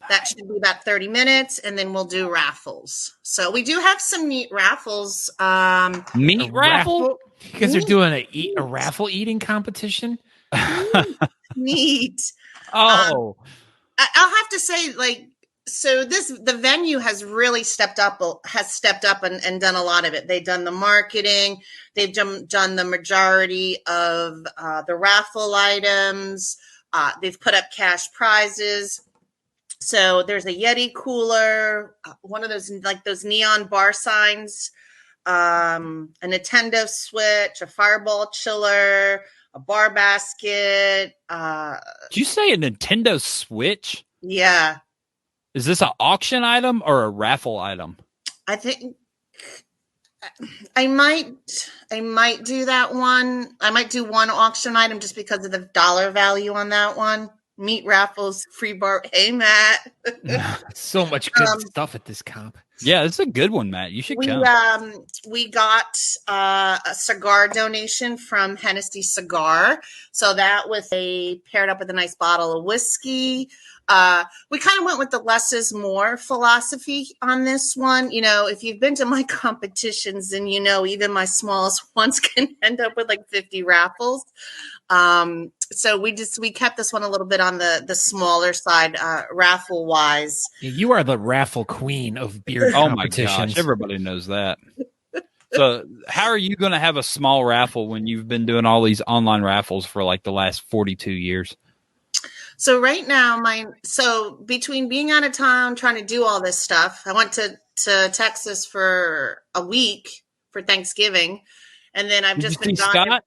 Speaker 3: That should be about 30 minutes. And then we'll do raffles. So we do have some neat raffles.
Speaker 2: Meat raffle?
Speaker 1: You guys are doing a raffle eating competition?
Speaker 3: Neat.
Speaker 2: Oh.
Speaker 3: I'll have to say, so the venue has really stepped up and done a lot of it. They've done the marketing. They've done the majority of the raffle items. They've put up cash prizes. So there's a Yeti cooler, one of those neon bar signs, a Nintendo Switch, a Fireball chiller, a bar basket.
Speaker 2: Did you say a Nintendo Switch?
Speaker 3: Yeah.
Speaker 2: Is this an auction item or a raffle item?
Speaker 3: I think I might do that one. I might do one auction item just because of the dollar value on that one. Meat raffles, free bar. Hey, Matt.
Speaker 1: So much good stuff at this comp.
Speaker 2: Yeah, it's a good one, Matt. You should come.
Speaker 3: We got a cigar donation from Hennessy Cigar. So that was paired up with a nice bottle of whiskey. We kind of went with the less is more philosophy on this one. You know, if you've been to my competitions, then you know even my smallest ones can end up with 50 raffles. So we kept this one a little bit on the smaller side, raffle wise.
Speaker 1: You are the raffle queen of beer
Speaker 2: Oh my
Speaker 1: competitions.
Speaker 2: gosh, everybody knows that. So how are you going to have a small raffle when you've been doing all these online raffles for the last 42 years?
Speaker 3: So right now, between being out of town, trying to do all this stuff, I went to Texas for a week for Thanksgiving. And then I've just been gone.
Speaker 2: Scott?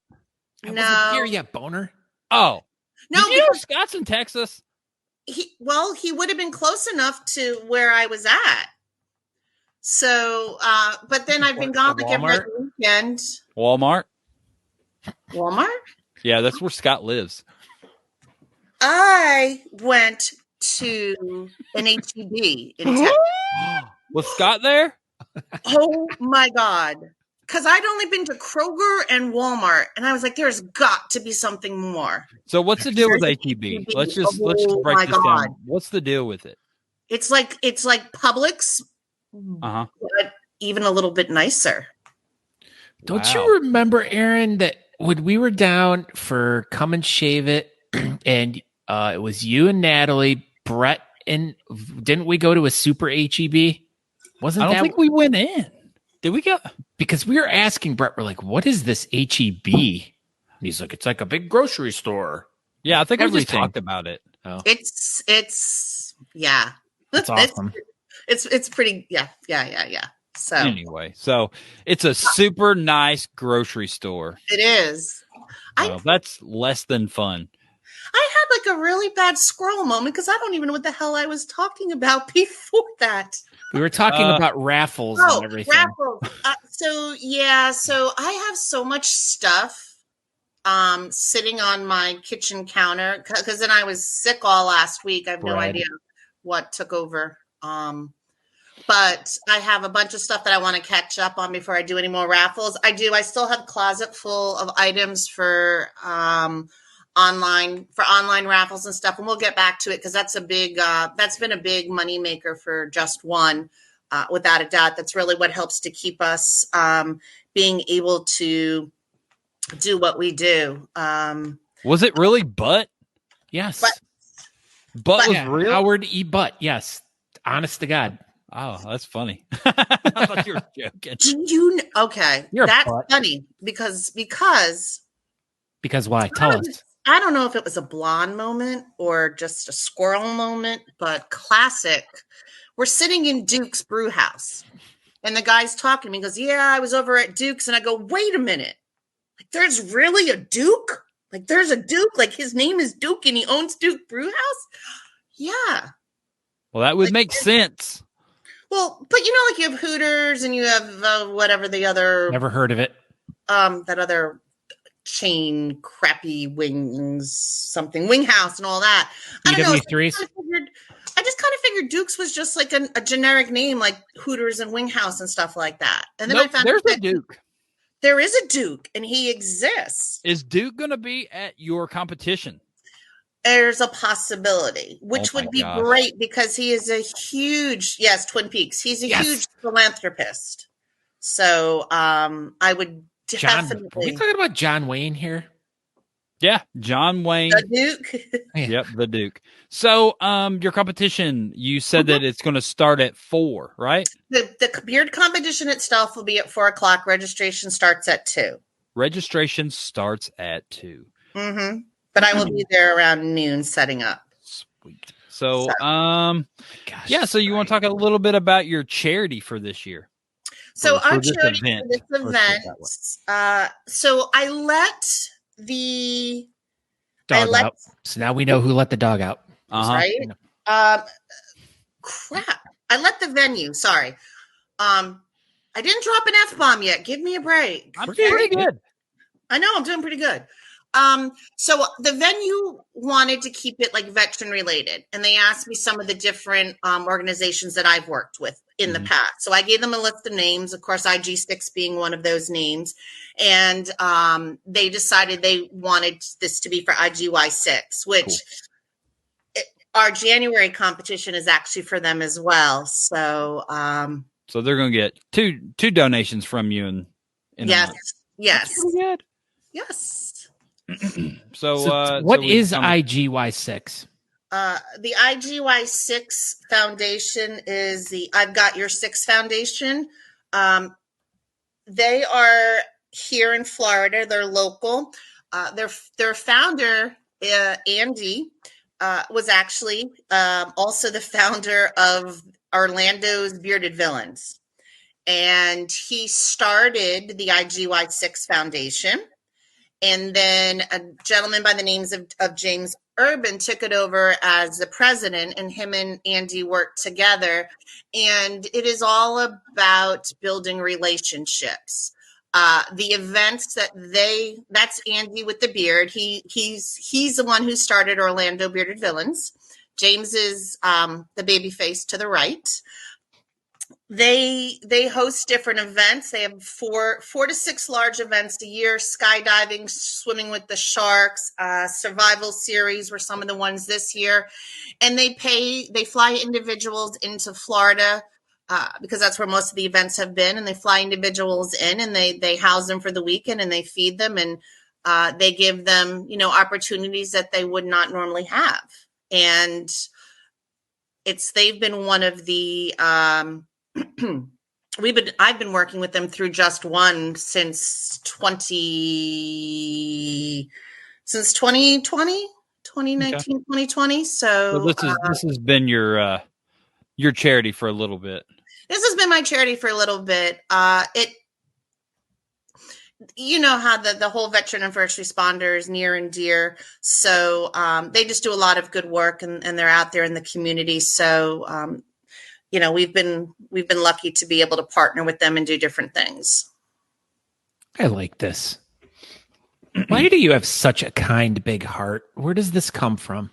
Speaker 1: I wasn't here yet, boner.
Speaker 2: Oh,
Speaker 3: no,
Speaker 2: did you know Scott's in Texas?
Speaker 3: He would have been close enough to where I was at. So, but then I've been gone every other weekend.
Speaker 2: Walmart?
Speaker 3: Yeah,
Speaker 2: that's where Scott lives.
Speaker 3: I went to an H-E-B in Texas.
Speaker 2: Was Scott there?
Speaker 3: Oh my God. Because I'd only been to Kroger and Walmart, and I was like, "There's got to be something more."
Speaker 2: So, what's the deal with H-E-B? Let's just break this down. What's the deal with it?
Speaker 3: It's like Publix, but even a little bit nicer.
Speaker 1: Don't you remember, Aaron, that when we were down for Come and Shave It, and it was you and Natalie, Brett, and didn't we go to a super H-E-B? I don't
Speaker 2: think we went in. Did we go?
Speaker 1: Because we were asking Brett, we're like, what is this H-E-B? And he's like, it's like a big grocery store.
Speaker 2: Yeah, I think we just talked about it.
Speaker 3: Oh. It's yeah.
Speaker 1: It's awesome.
Speaker 3: It's pretty, yeah. So
Speaker 2: anyway, so it's a super nice grocery store.
Speaker 3: It is.
Speaker 2: Well, that's less than fun.
Speaker 3: I had a really bad squirrel moment because I don't even know what the hell I was talking about before that.
Speaker 1: We were talking about raffles and everything.
Speaker 3: Raffles. So I have so much stuff sitting on my kitchen counter because then I was sick all last week. I have no idea what took over. But I have a bunch of stuff that I want to catch up on before I do any more raffles. I still have a closet full of items for online raffles and stuff, and we'll get back to it because that's been a big money maker for Just One, without a doubt. That's really what helps to keep us being able to do what we do.
Speaker 2: Was it really Butt?
Speaker 1: Yes.
Speaker 2: Butt was real?
Speaker 1: Howard E. Butt, yes. Honest to God.
Speaker 2: Oh, that's funny. I thought you were joking.
Speaker 3: Okay,
Speaker 1: You're a
Speaker 3: that's
Speaker 1: butt.
Speaker 3: funny because
Speaker 1: Why? Tell us.
Speaker 3: I don't know if it was a blonde moment or just a squirrel moment, but classic. We're sitting in Duke's brew house and the guy's talking to me. He goes, yeah, I was over at Duke's. And I go, wait a minute. Like, there's really a Duke? Like, there's a Duke? Like, his name is Duke and he owns Duke Brew House? Yeah.
Speaker 2: Well, that would make sense.
Speaker 3: Well, but like you have Hooters and you have whatever the other.
Speaker 1: Never heard of it.
Speaker 3: That other chain, crappy wings, something, Wing House and all that. I don't know.
Speaker 1: BW3s?
Speaker 3: I just kind of figured Duke's was just like a generic name like Hooters and Wing House and stuff like that. And then I found
Speaker 2: there's a Duke.
Speaker 3: There is a Duke and he exists.
Speaker 2: Is Duke going to be at your competition?
Speaker 3: There's a possibility, which would be great because he is a huge, Twin Peaks. He's a huge philanthropist. So I would definitely.
Speaker 1: Are we talking about John Wayne here?
Speaker 2: Yeah, John Wayne.
Speaker 3: The Duke.
Speaker 2: Yep, the Duke. So your competition, you said that it's going to start at 4, right?
Speaker 3: The beard competition itself will be at 4:00. Registration starts at 2.
Speaker 2: Registration starts at 2.
Speaker 3: Mm-hmm. But I will be there around noon setting up.
Speaker 2: Sweet. So so you want to talk a little bit about your charity for this year?
Speaker 3: So our charity for this event, so I let the
Speaker 1: dog out. So now we know who let the dog out.
Speaker 3: Right? Crap. I let the venue. Sorry. I didn't drop an F-bomb yet. Give me a break.
Speaker 2: I'm pretty good.
Speaker 3: I know I'm doing pretty good. So the venue wanted to keep it like veteran related, and they asked me some of the different organizations that I've worked with in the past. So I gave them a list of names, of course, Igy6 being one of those names, and they decided they wanted this to be for Igy6, which our January competition is actually for them as well. So,
Speaker 2: so they're going to get two donations from you, in
Speaker 3: yes,
Speaker 2: yes, that's pretty good.
Speaker 3: Yes.
Speaker 2: So
Speaker 1: what is Igy6?
Speaker 3: The Igy6 Foundation is the I've Got Your 6 Foundation. They are here in Florida. They're local. Their founder, Andy, was actually also the founder of Orlando's Bearded Villains. And he started the Igy6 Foundation. And then a gentleman by the names of James Urban took it over as the president, and him and Andy worked together. And it is all about building relationships. The events that's Andy with the beard. He's the one who started Orlando Bearded Villains. James is the baby face to the right. They host different events. They have 4 to 6 large events a year: skydiving, swimming with the sharks, survival series were some of the ones this year. And they fly individuals into Florida because that's where most of the events have been. And they fly individuals in, and they house them for the weekend, and they feed them, and they give them, opportunities that they would not normally have. And they've been one of the I've been working with them through Just One since 2019, 2020. So
Speaker 2: this has been your charity for a little bit.
Speaker 3: This has been my charity for a little bit. How the whole veteran and first responder is near and dear. So they just do a lot of good work, and they're out there in the community. So we've been lucky to be able to partner with them and do different things.
Speaker 1: I like this. Why do you have such a kind, big heart? Where does this come from?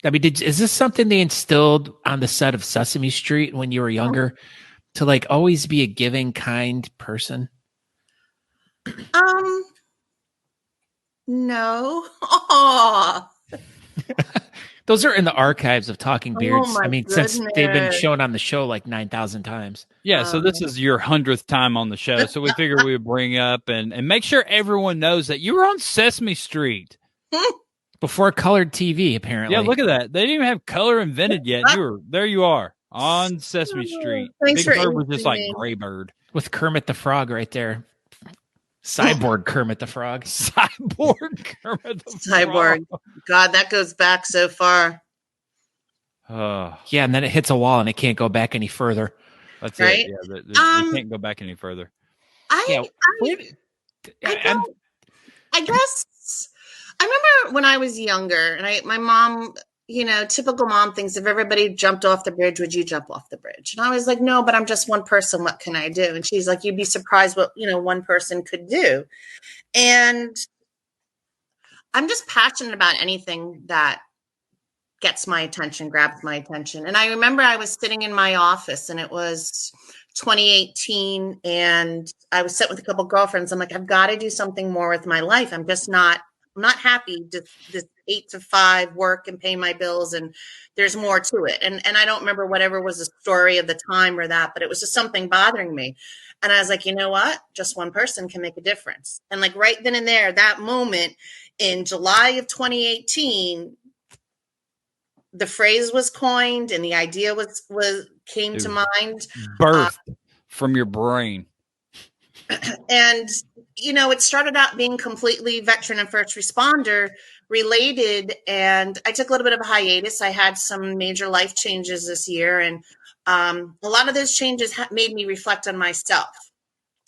Speaker 1: I mean, is this something they instilled on the set of Sesame Street when you were younger, to like always be a giving, kind person?
Speaker 3: No. Aww.
Speaker 1: Those are in the archives of Talking Beards.
Speaker 3: Since
Speaker 1: they've been shown on the show like 9,000 times.
Speaker 2: Yeah, so this is your 100th time on the show. So we figured we would bring up and make sure everyone knows that you were on Sesame Street.
Speaker 1: Before colored TV, apparently.
Speaker 2: Yeah, look at that. They didn't even have color invented yet. There you are. On Sesame Street.
Speaker 3: Thanks
Speaker 2: Big
Speaker 3: for
Speaker 2: Bird was just like
Speaker 3: answering me.
Speaker 2: Gray Bird.
Speaker 1: With Kermit the Frog right there. Cyborg Kermit the Frog.
Speaker 2: Cyborg Kermit the
Speaker 3: Cyborg.
Speaker 2: Frog.
Speaker 3: God, that goes back so far.
Speaker 1: Yeah, and then it hits a wall and it can't go back any further.
Speaker 2: That's
Speaker 3: Right?
Speaker 2: it. Yeah, they can't go back any further.
Speaker 1: Yeah,
Speaker 3: I guess I remember when I was younger, and my mom, typical mom thinks if everybody jumped off the bridge, would you jump off the bridge? And I was like, no, but I'm just one person. What can I do? And she's like, you'd be surprised what, one person could do. And I'm just passionate about anything that gets my attention, grabs my attention. And I remember I was sitting in my office and it was 2018 and I was sitting with a couple of girlfriends. I'm like, I've got to do something more with my life. I'm not happy to this 8 to 5 work and pay my bills. And there's more to it. And I don't remember whatever was the story of the time or that, but it was just something bothering me. And I was like, you know what? Just one person can make a difference. And like right then and there, that moment in July of 2018, the phrase was coined and the idea came to mind.
Speaker 2: Birthed from your brain.
Speaker 3: And, it started out being completely veteran and first responder related. And I took a little bit of a hiatus. I had some major life changes this year. And a lot of those changes made me reflect on myself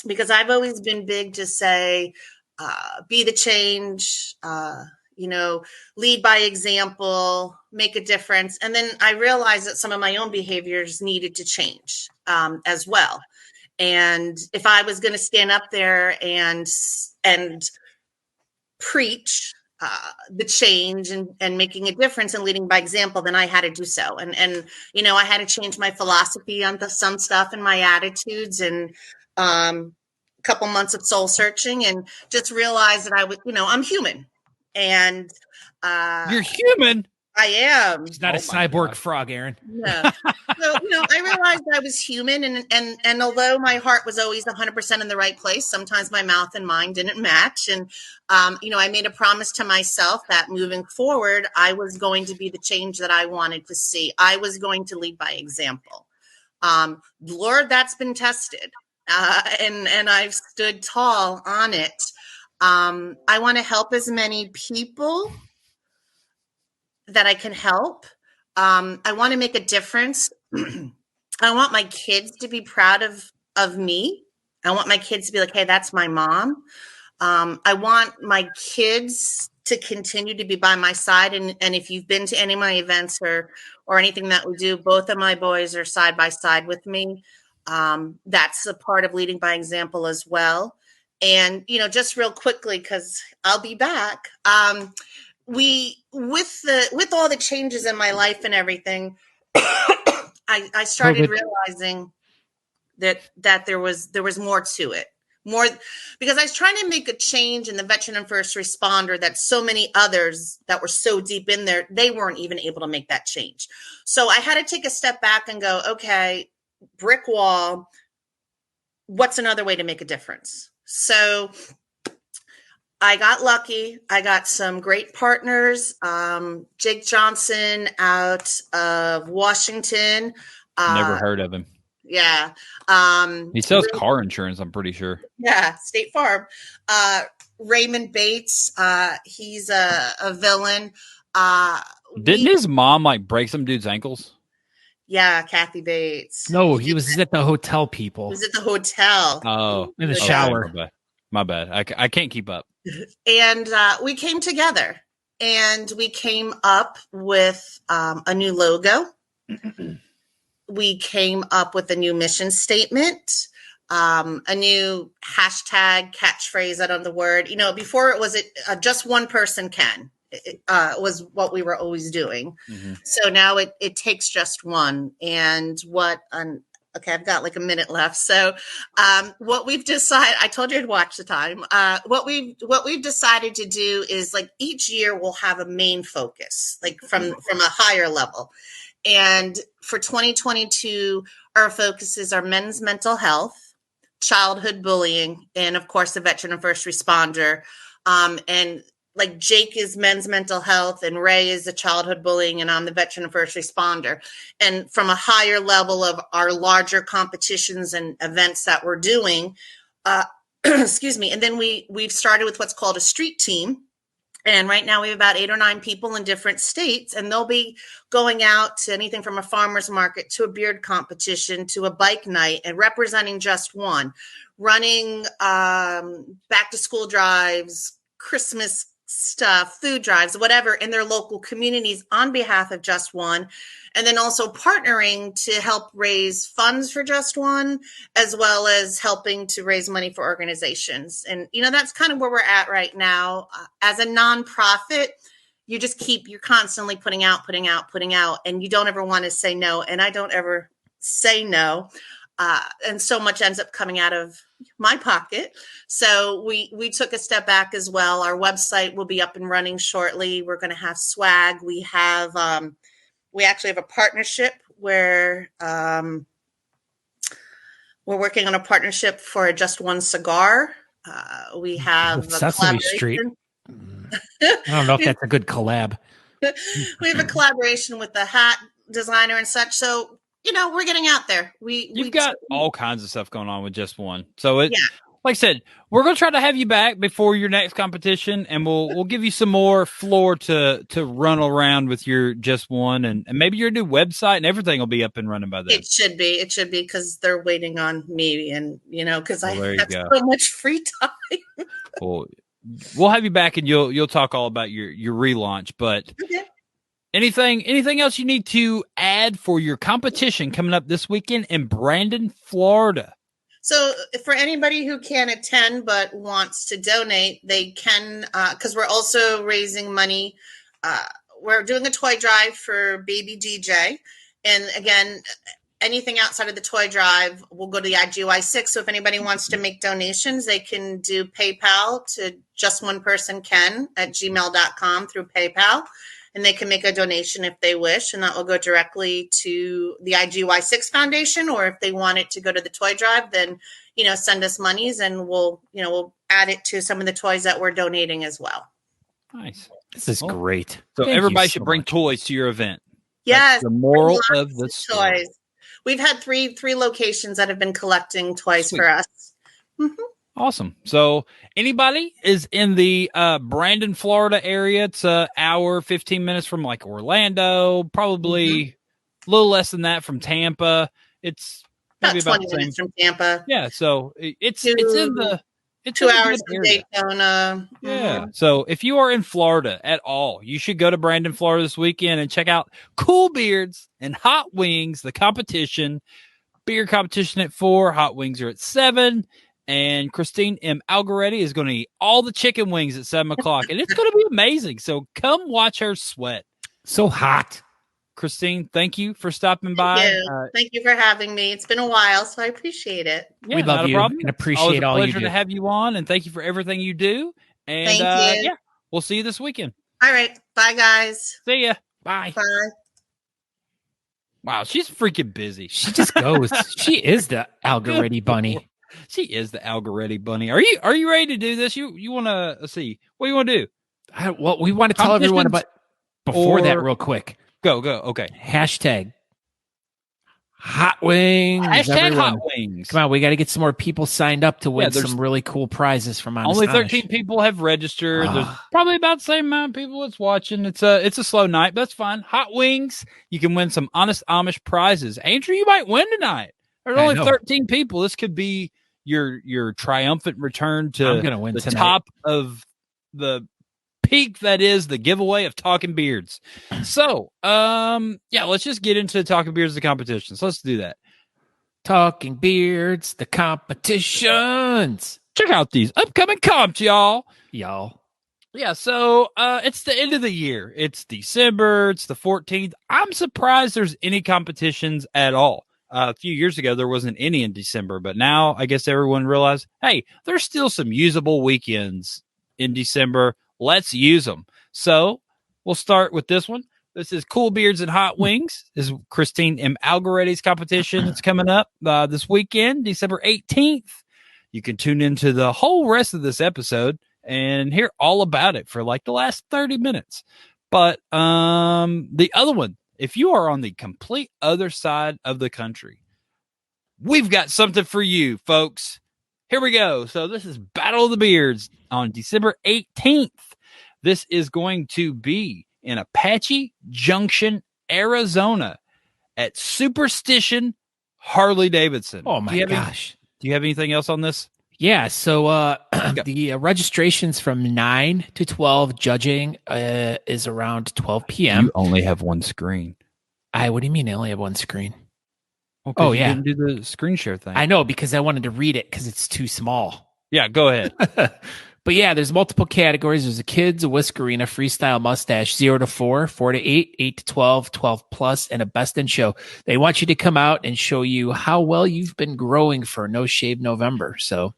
Speaker 3: because I've always been big to say, be the change, lead by example, make a difference. And then I realized that some of my own behaviors needed to change as well. And if I was going to stand up there and preach the change and making a difference and leading by example, then I had to do so. And I had to change my philosophy on some stuff and my attitudes and a couple months of soul searching and just realize that I'm human. And
Speaker 2: you're human.
Speaker 3: I am.
Speaker 1: He's not a cyborg frog, Aaron.
Speaker 3: No. So, I realized I was human and although my heart was always 100% in the right place, sometimes my mouth and mind didn't match. And, I made a promise to myself that moving forward, I was going to be the change that I wanted to see. I was going to lead by example. Lord, that's been tested. And I've stood tall on it. I want to help as many people that I can help. I want to make a difference. I want my kids to be proud of me. I want my kids to be like, hey, that's my mom. I want my kids to continue to be by my side. And if you've been to any of my events or anything that we do, both of my boys are side by side with me. That's a part of leading by example as well. And, just real quickly, because I'll be back. With all the changes in my life and everything, I started realizing that there was more to it. More because I was trying to make a change in the veteran and first responder that so many others that were so deep in there, they weren't even able to make that change. So I had to take a step back and go, okay, brick wall, what's another way to make a difference? So I got lucky. I got some great partners. Jake Johnston out of Washington.
Speaker 2: Never heard of him.
Speaker 3: Yeah.
Speaker 2: He sells car insurance, I'm pretty sure.
Speaker 3: Yeah, State Farm. Raymond Bates, he's a villain.
Speaker 2: Didn't his mom break some dude's ankles?
Speaker 3: Yeah, Kathy Bates.
Speaker 1: No, he was at the hotel, people.
Speaker 3: He was at the hotel.
Speaker 2: Oh.
Speaker 1: In the shower.
Speaker 2: My bad. I can't keep up.
Speaker 3: And we came together and we came up with a new logo. We came up with a new mission statement, a new hashtag, catchphrase, I don't know the word. Before it was just one person can. It was what we were always doing. Mm-hmm. So now it takes just one. And okay, I've got like a minute left. So what we've decided, I told you I'd watch the time. What we've decided to do is each year we'll have a main focus, from a higher level. And for 2022, our focuses are men's mental health, childhood bullying, and of course, the veteran and first responder. And like Jake is men's mental health and Ray is the childhood bullying and I'm the veteran and first responder. And from a higher level of our larger competitions and events that we're doing, excuse me. And then we've started with what's called a street team. And right now we have about 8 or 9 people in different states, and they'll be going out to anything from a farmer's market to a beard competition to a bike night and representing Just One, running back to school drives, Christmas stuff, food drives, whatever in their local communities on behalf of Just One. And then also partnering to help raise funds for Just One, as well as helping to raise money for organizations. And, that's kind of where we're at right now. As a nonprofit, you're constantly putting out, and you don't ever want to say no. And I don't ever say no. And so much ends up coming out of my pocket. So we took a step back as well. Our website will be up and running shortly. We're going to have swag. We actually have a partnership where we're working on a partnership for a Just One cigar. We have
Speaker 1: Sesame Street. I don't know if that's a good collab.
Speaker 3: We have a collaboration with the hat designer and such. So, we're getting out there.
Speaker 2: You've got all kinds of stuff going on with Just One. So like I said, we're going to try to have you back before your next competition, and we'll give you some more floor to run around with your Just One, and maybe your new website and everything will be up and running by then.
Speaker 3: It should be because they're waiting on me, and because I have so much free time.
Speaker 2: Well, we'll have you back, and you'll talk all about your relaunch. But anything else you need to add for your competition coming up this weekend in Brandon, Florida?
Speaker 3: So for anybody who can't attend but wants to donate, they can, because we're also raising money. We're doing a toy drive for baby DJ. And again, anything outside of the toy drive will go to the Igy6. So if anybody wants to make donations, they can do PayPal to justoneperson@gmail.com through PayPal. And they can make a donation if they wish, and that will go directly to the Igy6 Foundation. Or if they want it to go to the toy drive, then, send us monies and we'll add it to some of the toys that we're donating as well.
Speaker 2: Nice.
Speaker 1: This is great.
Speaker 2: So everybody should bring toys to your event.
Speaker 3: Yes.
Speaker 2: That's the moral of the story.
Speaker 3: Toys. We've had three locations that have been collecting toys for us. Mm-hmm.
Speaker 2: Awesome. So anybody is in the Brandon, Florida area, it's an hour, 15 minutes from like Orlando, probably a little less than that from Tampa. It's maybe about 20 minutes
Speaker 3: from Tampa.
Speaker 2: Yeah. So it's in the
Speaker 3: 2 hours from Daytona.
Speaker 2: Yeah. Mm-hmm. So if you are in Florida at all, you should go to Brandon, Florida this weekend and check out Cool Beards and Hot Wings, the competition. Beer competition at 4, Hot Wings are at 7. And Christine M Allegretti is going to eat all the chicken wings at 7:00, and it's going to be amazing. So come watch her sweat.
Speaker 1: So hot.
Speaker 2: Christine, thank you for stopping by.
Speaker 3: Thank you for having me. It's been a while, so I appreciate it.
Speaker 2: Yeah,
Speaker 1: we love you and appreciate all you do.
Speaker 2: Pleasure to have you on, and thank you for everything you do. And
Speaker 3: thank you.
Speaker 2: Yeah, we'll see you this weekend.
Speaker 3: All right. Bye, guys.
Speaker 2: See ya. Bye.
Speaker 3: Bye.
Speaker 2: Wow, she's freaking busy.
Speaker 1: She just goes. She is the Allegretti bunny.
Speaker 2: She is the Allegretti bunny. Are you ready to do this? You want to see what you want to do?
Speaker 1: Well, we want to tell everyone about before that real quick.
Speaker 2: Go. Okay.
Speaker 1: Hashtag Hot Wings.
Speaker 2: Hashtag
Speaker 1: everyone.
Speaker 2: Hot Wings.
Speaker 1: Come on, we got to get some more people signed up to win some really cool prizes from Honest
Speaker 2: Only
Speaker 1: Amish.
Speaker 2: 13 people have registered. There's probably about the same amount of people that's watching. It's a slow night, but that's fine. Hot Wings. You can win some Honest Amish prizes. Andrew, you might win tonight. There's only 13 people. This could be your triumphant return to the top of the peak that is the giveaway of Talking Beards. So, let's just get into Talking Beards, the competitions. Let's do that.
Speaker 1: Talking Beards, the competitions.
Speaker 2: Check out these upcoming comps, y'all. Yeah, so it's the end of the year. It's December. It's the 14th. I'm surprised there's any competitions at all. A few years ago, there wasn't any in December, but now I guess everyone realized, hey, there's still some usable weekends in December. Let's use them. So we'll start with this one. This is Cool Beards and Hot Wings. This is Christine M. Allegretti's competition. It's coming up this weekend, December 18th. You can tune into the whole rest of this episode and hear all about it for like the last 30 minutes. But the other one, if you are on the complete other side of the country, we've got something for you, folks. Here we go. So this is Battle of the Beards on December 18th. This is going to be in Apache Junction, Arizona at Superstition Harley Davidson.
Speaker 1: Oh my gosh.
Speaker 2: Do you have anything else on this?
Speaker 1: Yeah, so the registrations from 9 to 12, judging is around 12 p.m.
Speaker 2: You only have one screen.
Speaker 1: What do you mean I only have one screen?
Speaker 2: Oh, yeah. You didn't do the screen share thing.
Speaker 1: I know, because I wanted to read it because it's too small.
Speaker 2: Yeah, go ahead.
Speaker 1: But yeah, there's multiple categories. There's a kids, a whiskerina, freestyle mustache, 0 to 4, 4 to 8, 8 to 12, 12 plus, and a best in show. They want you to come out and show you how well you've been growing for No Shave November. So,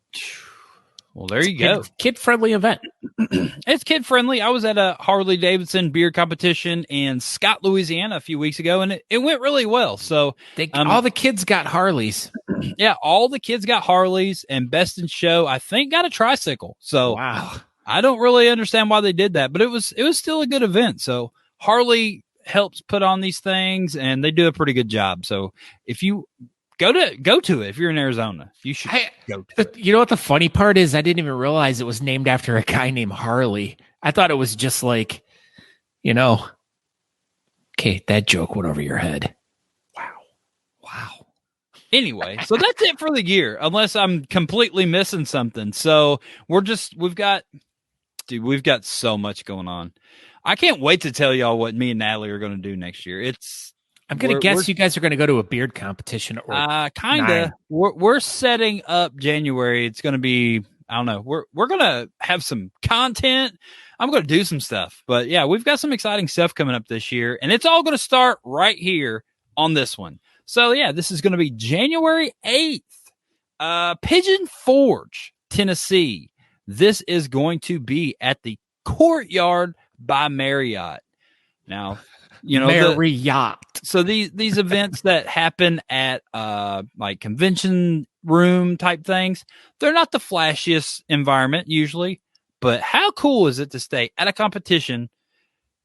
Speaker 2: well, there you go.
Speaker 1: Kid-friendly event.
Speaker 2: It's kid-friendly. I was at a Harley Davidson beard competition in Scott, Louisiana a few weeks ago, and it went really well. So
Speaker 1: all the kids got Harleys.
Speaker 2: Yeah, all the kids got Harleys, and Best in Show, I think, got a tricycle. So
Speaker 1: wow.
Speaker 2: I don't really understand why they did that, but it was still a good event. So Harley helps put on these things, and they do a pretty good job. So if you go to it, if you're in Arizona, you should go to it.
Speaker 1: You know what the funny part is? I didn't even realize it was named after a guy named Harley. I thought it was just like, okay, that joke went over your head.
Speaker 2: Wow. Anyway, so that's it for the year, unless I'm completely missing something. So we've got so much going on. I can't wait to tell y'all what me and Natalie are going to do next year.
Speaker 1: I'm going to guess you guys are going to go to a beard competition or
Speaker 2: kind of. We're setting up January. It's going to be, I don't know. We're going to have some content. I'm going to do some stuff, but yeah, we've got some exciting stuff coming up this year, and it's all going to start right here on this one. So yeah, this is going to be January 8th, Pigeon Forge, Tennessee. This is going to be at the Courtyard by Marriott. Now,
Speaker 1: Marriott.
Speaker 2: So these events that happen at like convention room type things, they're not the flashiest environment usually, but how cool is it to stay at a competition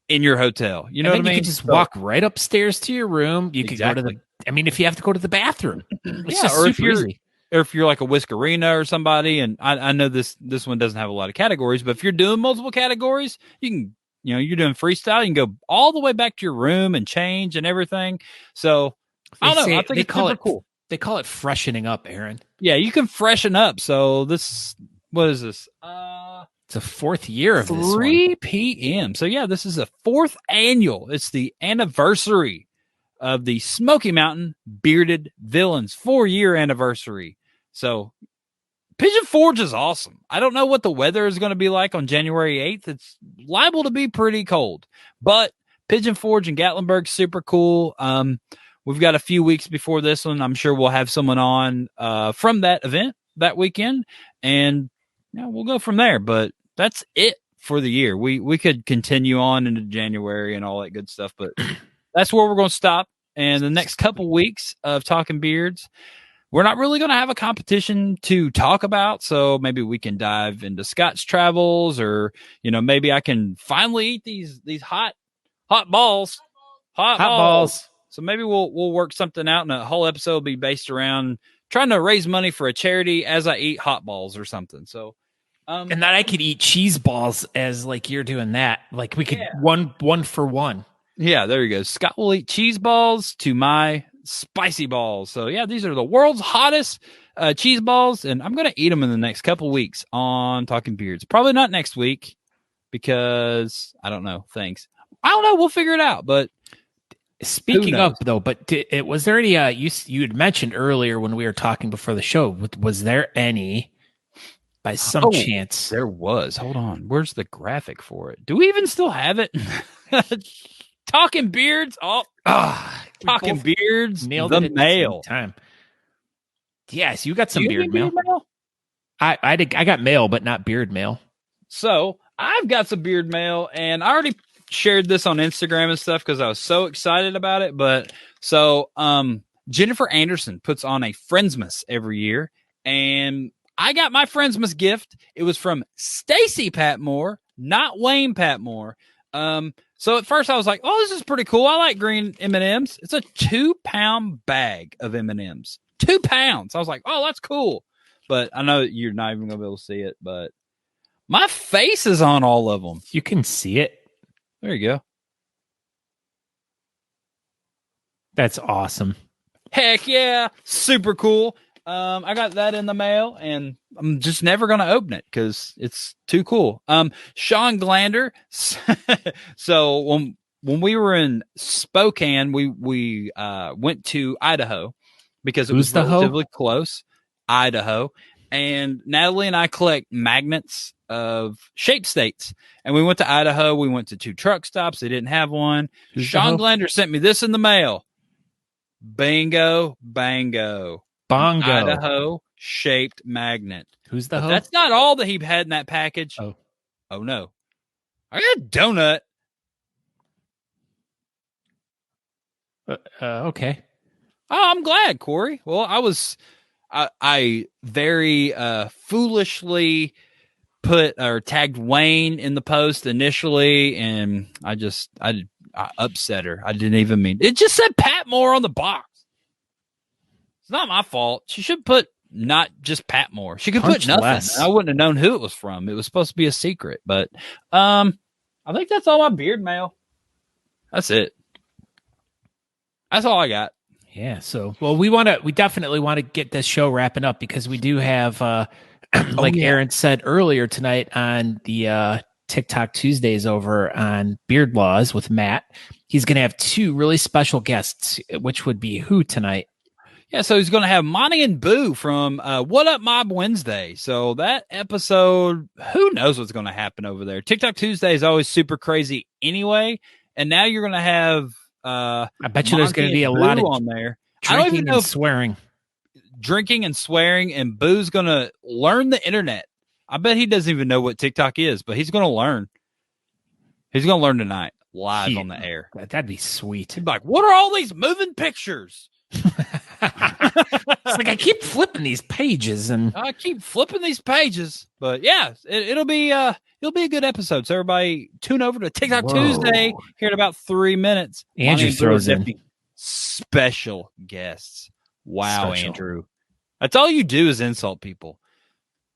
Speaker 2: in your hotel? You know what I mean?
Speaker 1: You can just walk right upstairs to your room. You could go to if you have to go to the bathroom, it's just super easy.
Speaker 2: Or if you're like a whiskerina or somebody, and I know this one doesn't have a lot of categories, but if you're doing multiple categories, you can, you're doing freestyle, you can go all the way back to your room and change and everything. So I don't know. I think it's super cool.
Speaker 1: They call it freshening up, Aaron.
Speaker 2: Yeah, you can freshen up. So what is this?
Speaker 1: It's a fourth year of
Speaker 2: 3 p.m. So yeah, this is a fourth annual. It's the anniversary of the Smoky Mountain Bearded Villains 4-year anniversary. So Pigeon Forge is awesome. I don't know what the weather is going to be like on January 8th. It's liable to be pretty cold, but Pigeon Forge in Gatlinburg, super cool. We've got a few weeks before this one. I'm sure we'll have someone on from that event that weekend, and we'll go from there. But that's it for the year. We could continue on into January and all that good stuff, but that's where we're going to stop. And the next couple weeks of Talking Beards, we're not really going to have a competition to talk about. So maybe we can dive into Scott's travels, or, maybe I can finally eat these hot balls. Hot balls. So maybe we'll work something out, and a whole episode will be based around trying to raise money for a charity as I eat hot balls or something. So,
Speaker 1: and then I could eat cheese balls as like you're doing that. Like we could one for one.
Speaker 2: Yeah, there you go. Scott will eat cheese balls to my spicy balls. So yeah, these are the world's hottest cheese balls, and I'm going to eat them in the next couple weeks on Talking Beards. Probably not next week because I don't know. Thanks. I don't know. We'll figure it out. But
Speaker 1: speaking of though, was there any? You had mentioned earlier when we were talking before the show. Was there any? By some chance,
Speaker 2: there was. Hold on. Where's the graphic for it? Do we even still have it? Talking Beards. Talking Beards.
Speaker 1: Nailed
Speaker 2: the
Speaker 1: it
Speaker 2: mail.
Speaker 1: Time. Yes, you got some beard mail. I got mail, but not beard mail.
Speaker 2: So I've got some beard mail, and I already shared this on Instagram and stuff because I was so excited about it. But so Jennifer Anderson puts on a Friendsmas every year, and I got my Friendsmas gift. It was from Stacy Patmore, not Wayne Patmore. So at first I was like, oh, this is pretty cool. I like green M&Ms. It's a 2-pound bag of M&Ms. 2 pounds. I was like, oh, that's cool. But I know you're not even going to be able to see it, but my face is on all of them.
Speaker 1: You can see it.
Speaker 2: There you go.
Speaker 1: That's awesome.
Speaker 2: Heck yeah. Super cool. I got that in the mail, and I'm just never going to open it because it's too cool. Sean Glander. So when we were in Spokane, we went to Idaho because it was relatively close. Idaho. And Natalie and I collect magnets of shape states. And we went to Idaho. We went to 2 truck stops. They didn't have one. Sean Glander sent me this in the mail. Bingo, bango.
Speaker 1: Bongo.
Speaker 2: Idaho shaped magnet.
Speaker 1: Who's the hoe?
Speaker 2: That's not all that he had in that package.
Speaker 1: Oh
Speaker 2: no. I got a donut.
Speaker 1: Okay.
Speaker 2: Oh, I'm glad, Corey. Well, I very foolishly put or tagged Wayne in the post initially, and I upset her. I didn't even mean it. Just said Patmore on the box. It's not my fault. She should put not just Patmore. She could put nothing. Less. I wouldn't have known who it was from. It was supposed to be a secret, but I think that's all my beard mail. That's it. That's all I got.
Speaker 1: Yeah. So, well, we definitely want to get this show wrapping up because we do have, Aaron said earlier tonight on the TikTok Tuesdays over on Beard Laws with Matt. He's going to have 2 really special guests, which would be who tonight?
Speaker 2: Yeah, so he's going to have Monty and Boo from What Up Mob Wednesday. So that episode, who knows what's going to happen over there. TikTok Tuesday is always super crazy anyway. And now you're going to have
Speaker 1: I bet you there's going to be a lot of
Speaker 2: on there.
Speaker 1: Drinking and swearing.
Speaker 2: Drinking and swearing, and Boo's going to learn the internet. I bet he doesn't even know what TikTok is, but he's going to learn. He's going to learn tonight, live on the air.
Speaker 1: That'd be sweet.
Speaker 2: He'd be like, what are all these moving pictures?
Speaker 1: It's like I keep flipping these pages, and
Speaker 2: I keep flipping these pages. But yeah, it'll be a good episode. So everybody tune over to TikTok Tuesday here in about 3 minutes.
Speaker 1: Andrew throws in
Speaker 2: special guests. Wow, special. Andrew. That's all you do is insult people.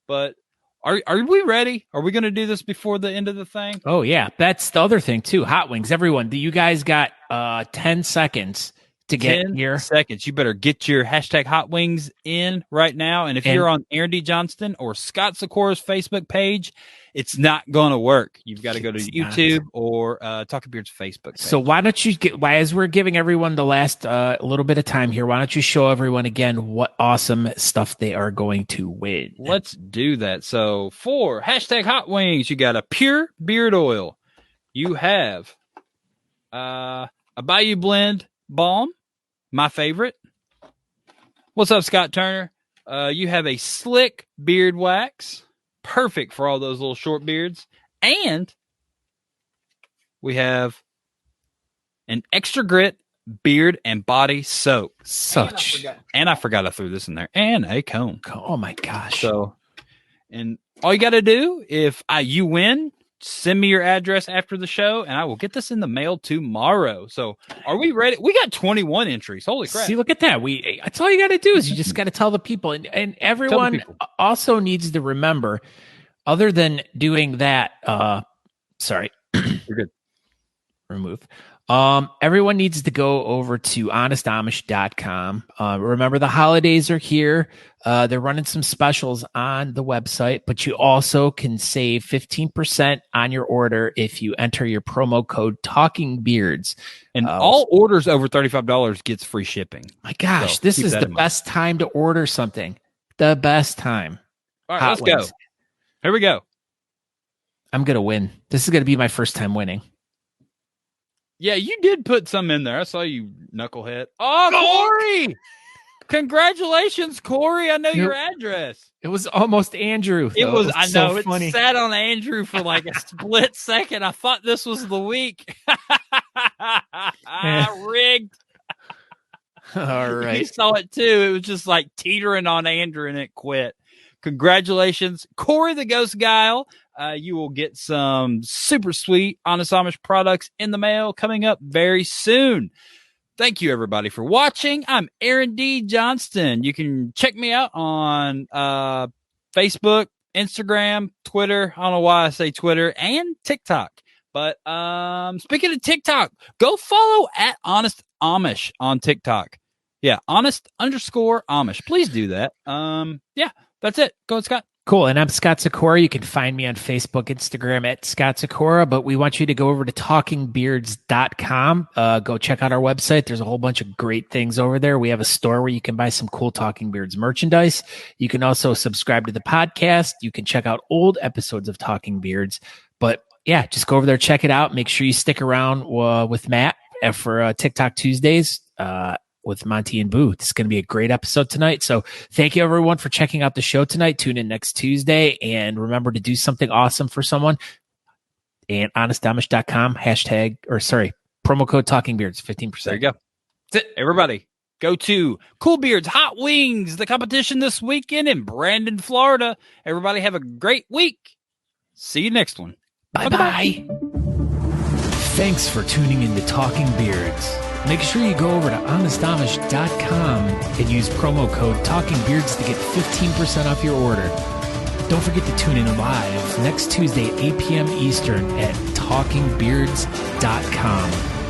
Speaker 2: But are we ready? Are we going to do this before the end of the thing?
Speaker 1: Oh yeah, that's the other thing too. Hot Wings, everyone. You guys got 10 seconds to get
Speaker 2: 10
Speaker 1: here.
Speaker 2: Seconds. You better get your hashtag Hot Wings in right now. And if you're on Aaron D. Johnston or Scott Sykora's Facebook page, it's not going to work. You've got to go to YouTube or Talking Beard's Facebook page.
Speaker 1: So why don't you as we're giving everyone the last little bit of time here, why don't you show everyone again what awesome stuff they are going to win?
Speaker 2: Let's do that. So for hashtag Hot Wings, you got a pure beard oil. You have a Bayou Blend balm, my favorite. What's up, Scott Turner? You have a slick beard wax, perfect for all those little short beards. And we have an extra grit beard and body soap. And I forgot I threw this in there. And a comb.
Speaker 1: Oh my gosh.
Speaker 2: So, and all you got to do, if you win, send me your address after the show, and I will get this in the mail tomorrow. So, are we ready? We got 21 entries. Holy crap!
Speaker 1: See, look at that. That's all you got to do is you just got to tell the people, and everyone also needs to remember. Other than doing that, sorry,
Speaker 2: you're good.
Speaker 1: Remove. Everyone needs to go over to honestamish.com. Remember, the holidays are here. They're running some specials on the website, but you also can save 15% on your order if you enter your promo code Talking Beards.
Speaker 2: And all orders over $35 gets free shipping.
Speaker 1: My gosh, this is the best time to order something. The best time.
Speaker 2: All right, let's go. Here we go.
Speaker 1: I'm going to win. This is going to be my first time winning.
Speaker 2: Yeah, you did put some in there. I saw you, knucklehead. Oh, Corey! Congratulations, Corey. I know your address.
Speaker 1: It was almost Andrew.
Speaker 2: It was I know. Funny. It sat on Andrew for like a split second. I thought this was the week. Rigged.
Speaker 1: All right.
Speaker 2: He saw it too. It was just like teetering on Andrew and it quit. congratulations, Corey the Ghost Guile. You will get some super sweet Honest Amish products in the mail coming up very soon. Thank you, everybody, for watching. I'm Aaron D. Johnston. You can check me out on Facebook, Instagram, Twitter. I don't know why I say Twitter, and TikTok. But speaking of TikTok, go follow at Honest Amish on TikTok. Yeah, honest_Amish. Please do that. Yeah, that's it. Go ahead, Scott.
Speaker 1: Cool. And I'm Scott Sykora. You can find me on Facebook, Instagram at Scott Sykora, but we want you to go over to talkingbeards.com. Go check out our website. There's a whole bunch of great things over there. We have a store where you can buy some cool Talking Beards merchandise. You can also subscribe to the podcast. You can check out old episodes of Talking Beards. But yeah, just go over there, check it out. Make sure you stick around with Matt for TikTok Tuesdays. With Monty and Boo. This is going to be a great episode tonight. So thank you everyone for checking out the show tonight. Tune in next Tuesday and remember to do something awesome for someone. And honestamish.com promo code Talking Beards, 15%.
Speaker 2: There you go. That's it. Everybody go to Cool Beards Hot Wings, the competition this weekend in Brandon, Florida. Everybody have a great week. See you next one.
Speaker 1: Bye-bye. Thanks for tuning in to Talking Beards. Make sure you go over to honestamish.com and use promo code Talking Beards to get 15% off your order. Don't forget to tune in live next Tuesday at 8 p.m. Eastern at talkingbeards.com.